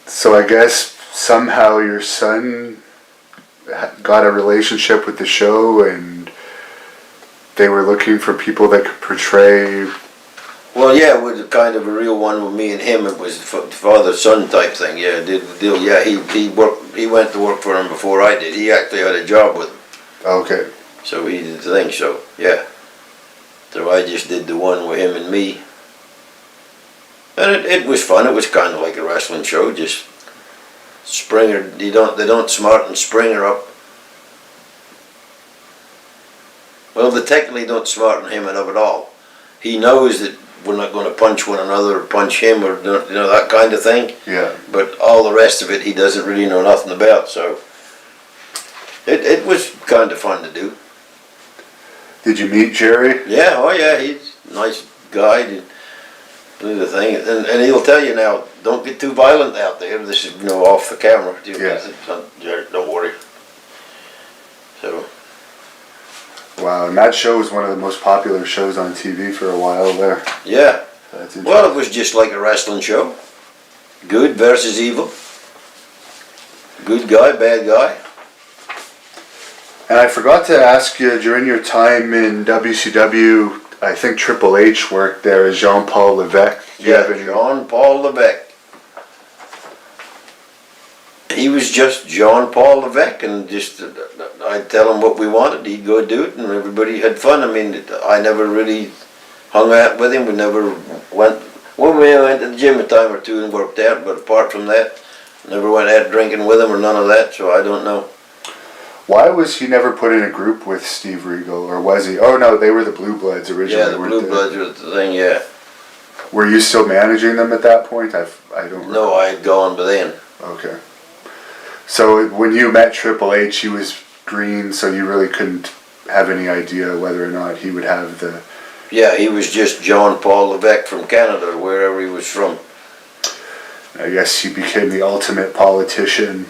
So I guess somehow your son got a relationship with the show, and they were looking for people that could portray. Well, yeah, it was kind of a real one with me and him. It was father-son type thing. Yeah, did the deal. Yeah, he went to work for him before I did. He actually had a job with him. Okay. So he did the thing, so, yeah. So I just did the one with him and me. And it was fun. It was kind of like a wrestling show, just Springer, they don't smarten Springer up. Well, they technically don't smarten him up at all. He knows that we're not going to punch one another or punch him or, you know, that kind of thing. Yeah. But all the rest of it, he doesn't really know nothing about, so it was kind of fun to do. Did you meet Jerry? Yeah, oh yeah, he's a nice guy to do the thing. And he'll tell you now, don't get too violent out there. This is, you know, off the camera. Yeah. Don't worry. So. Wow, and that show was one of the most popular shows on TV for a while there. Yeah. That's interesting. Well, it was just like a wrestling show. Good versus evil. Good guy, bad guy. And I forgot to ask you, during your time in WCW, I think Triple H worked there as Jean-Paul Levesque. Yeah, Jean-Paul Levesque. He was just Jean-Paul Levesque, and just I'd tell him what we wanted, he'd go do it, and everybody had fun. I mean, I never really hung out with him. We never went. Well, we went to the gym a time or two and worked out, but apart from that, never went out drinking with him or none of that. So I don't know. Why was he never put in a group with Steve Regal, or was he? Oh no, they were the Blue Bloods originally. Yeah, the Blue Bloods were the thing. Yeah. Were you still managing them at that point? I don't remember. No, I had gone by then. Okay. So when you met Triple H, he was green, so you really couldn't have any idea whether or not he would have the... Yeah, he was just Jean-Paul Levesque from Canada, wherever he was from. I guess he became the ultimate politician.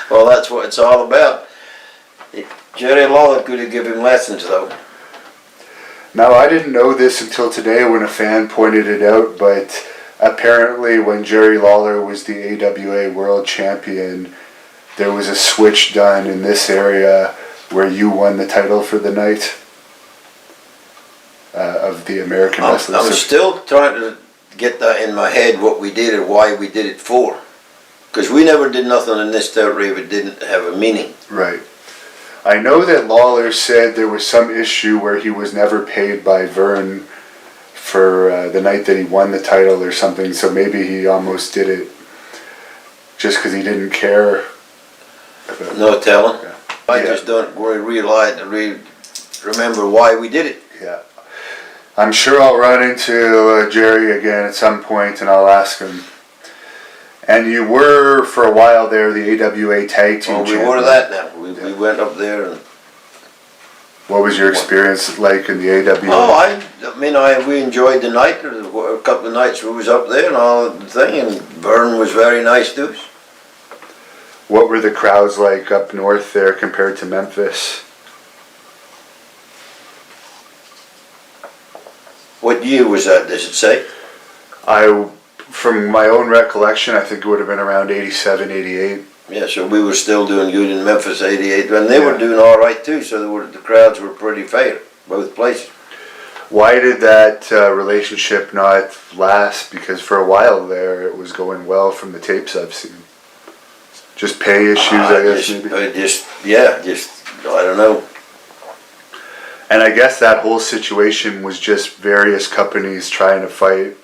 Well, that's what it's all about. Jerry Lawler could have given him lessons, though. Now, I didn't know this until today when a fan pointed it out, but apparently when Jerry Lawler was the AWA World Champion, there was a switch done in this area where you won the title for the night of the American Wrestling. I'm still trying to get that in my head, what we did and why we did it for. Because we never did nothing in this territory if it didn't have a meaning. Right. I know that Lawler said there was some issue where he was never paid by Vern for the night that he won the title or something, so maybe he almost did it just because he didn't care. No telling. Yeah. I just don't realize, remember why we did it. Yeah. I'm sure I'll run into Jerry again at some point and I'll ask him. And you were, for a while there, the AWA Tag Team Champion. We were that now. We went up there and... What was your experience like in the AWA? Oh, I mean, we enjoyed the night. There was a couple of nights we was up there and all the thing, and Vern was very nice to us. What were the crowds like up north there compared to Memphis? What year was that, does it say? From my own recollection, I think it would have been around 87, 88. Yeah, so we were still doing good in Memphis, 88, and they were doing all right too, so the crowds were pretty fair, both places. Why did that relationship not last? Because for a while there, it was going well from the tapes I've seen. Just pay issues, I guess, maybe? I don't know. And I guess that whole situation was just various companies trying to fight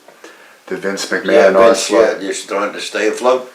the Vince McMahon onslaught. Yeah, just trying to stay afloat.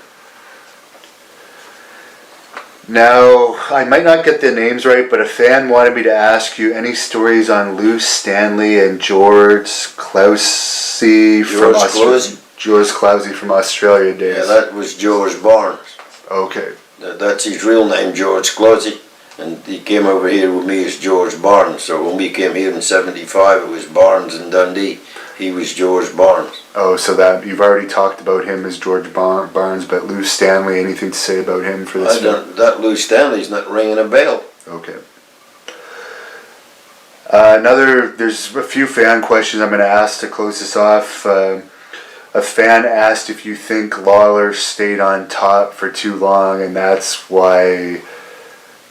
Now, I might not get the names right, but a fan wanted me to ask you any stories on Lou Stanley and George Clousey from Australia. George Clousey from Australia days. Yeah, that was George Barnes. Okay. That's his real name, George Clousey. And he came over here with me as George Barnes. So when we came here in '75, it was Barnes and Dundee. He was George Barnes. Oh, so that you've already talked about him as George Barnes, but Lou Stanley, anything to say about him for this? That Lou Stanley's not ringing a bell. Okay. There's a few fan questions I'm going to ask to close this off. A fan asked if you think Lawler stayed on top for too long, and that's why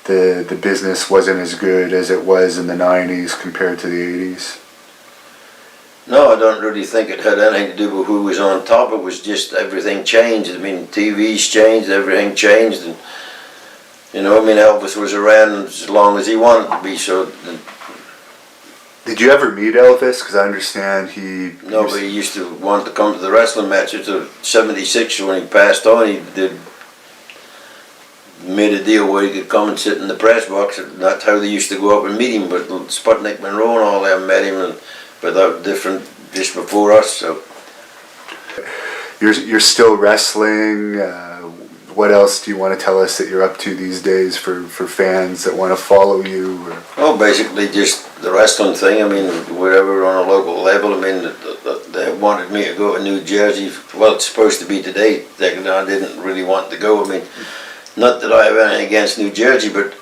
the business wasn't as good as it was in the 90s compared to the 80s. No, I don't really think it had anything to do with who was on top. It was just everything changed. I mean, TV's changed, everything changed, and Elvis was around as long as he wanted to be. So. Did you ever meet Elvis? Because I understand he. No, but he used to want to come to the wrestling matches. In '76, when he passed on, he made a deal where he could come and sit in the press box. And that's how they used to go up and meet him. But Sputnik Monroe and all them met him, but that was different just before us. So you're still wrestling. What else do you want to tell us that you're up to these days for fans that want to follow you? Or? Oh, basically just the wrestling thing. I mean, whatever on a local level. I mean, they wanted me to go to New Jersey. Well, it's supposed to be today. I didn't really want to go. I mean, not that I have anything against New Jersey, but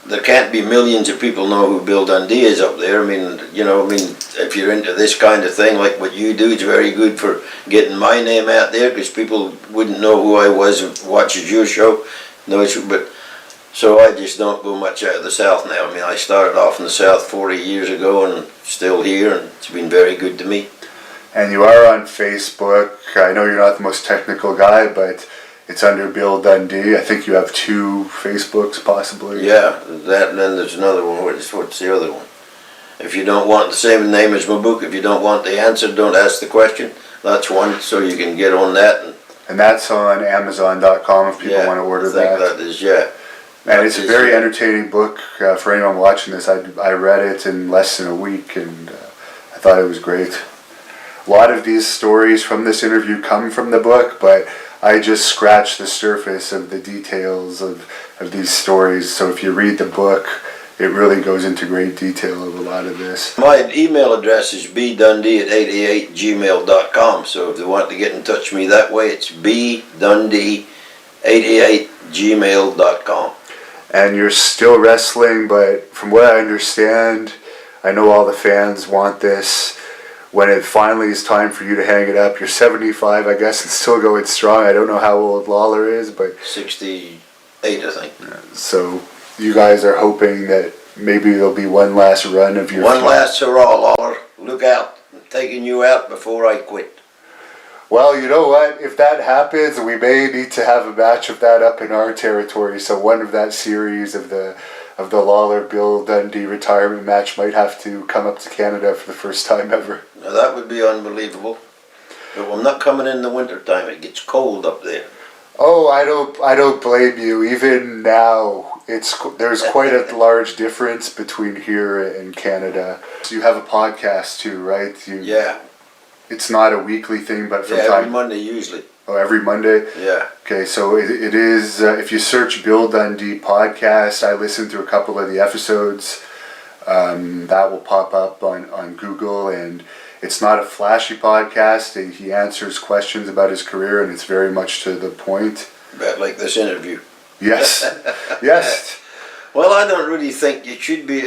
there can't be millions of people know who Bill Dundee is up there. I mean, if you're into this kind of thing, like what you do, it's very good for getting my name out there, because people wouldn't know who I was if watches your show. No, but so I just don't go much out of the South now. I mean, I started off in the South 40 years ago and still here, and it's been very good to me. And you are on Facebook. I know you're not the most technical guy, but it's under Bill Dundee. I think you have 2 Facebooks, possibly. Yeah, that, and then there's another one. What's the other one? If you don't want the same name as my book, if you don't want the answer, don't ask the question. That's one, so you can get on that. And that's on Amazon.com if people want to order that. I think that is, yeah. And it's a very entertaining book for anyone watching this. I read it in less than a week, and I thought it was great. A lot of these stories from this interview come from the book, but I just scratched the surface of the details of these stories. So if you read the book, it really goes into great detail of a lot of this. My email address is bdundee@888gmail.com. So if they want to get in touch with me that way, it's bdundee888gmail.com. And you're still wrestling, but from what I understand, I know all the fans want this. When it finally is time for you to hang it up, you're 75, I guess, and still going strong. I don't know how old Lawler is, but 68, I think. So you guys are hoping that maybe there'll be one last run of your... One last hurrah, Lawler. Look out. I'm taking you out before I quit. Well, you know what? If that happens, we may need to have a match of that up in our territory. So one of that series of the Lawler Bill Dundee retirement match might have to come up to Canada for the first time ever. Now that would be unbelievable. But I'm not coming in the winter time. It gets cold up there. Oh, I don't blame you. Even now, there's quite a large difference between here and Canada. So you have a podcast too, right? Yeah. It's not a weekly thing, but from every Monday usually. Oh, every Monday? Yeah. Okay, so it is, if you search Bill Dundee podcast, I listened to a couple of the episodes. That will pop up on Google, and it's not a flashy podcast. He answers questions about his career, and it's very much to the point. About like this interview. Yes. Yes. Well, I don't really think it should be...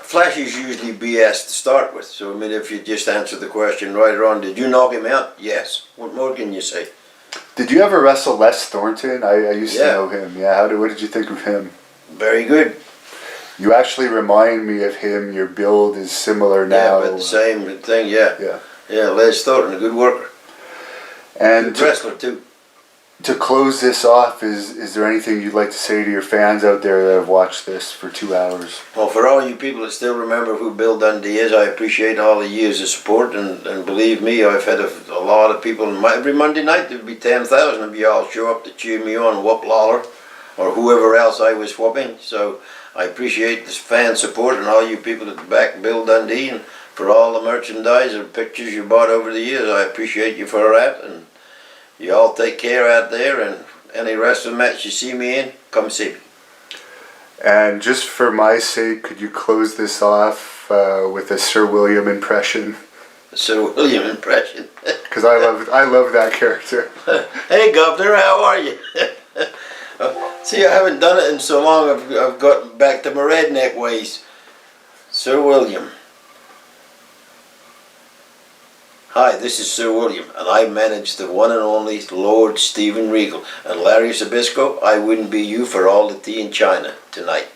Flash is usually BS to start with. So, I mean, if you just answer the question right or wrong, did you knock him out? Yes. What more can you say? Did you ever wrestle Les Thornton? I used to know him. Yeah, what did you think of him? Very good. You actually remind me of him. Your build is similar now. Yeah, but the same thing, yeah. Yeah. Yeah, Les Thornton, a good worker. And good wrestler, too. To close this off, is there anything you'd like to say to your fans out there that have watched this for 2 hours? Well, for all you people that still remember who Bill Dundee is, I appreciate all the years of support, and believe me, I've had a lot of people. Every Monday night there'd be 10,000 of you all show up to cheer me on, whoop Lawler, or whoever else I was whooping. So I appreciate this fan support and all you people that back Bill Dundee, and for all the merchandise or pictures you bought over the years. I appreciate you for that, and you all take care out there, and any wrestling match you see me in, come see me. And just for my sake, could you close this off with a Sir William impression? Sir William impression. Because I love that character. Hey, Governor, how are you? See, I haven't done it in so long. I've got back to my redneck ways. Sir William. Hi, this is Sir William, and I manage the one and only Lord Steven Regal. And Larry Sabisco, I wouldn't be you for all the tea in China tonight.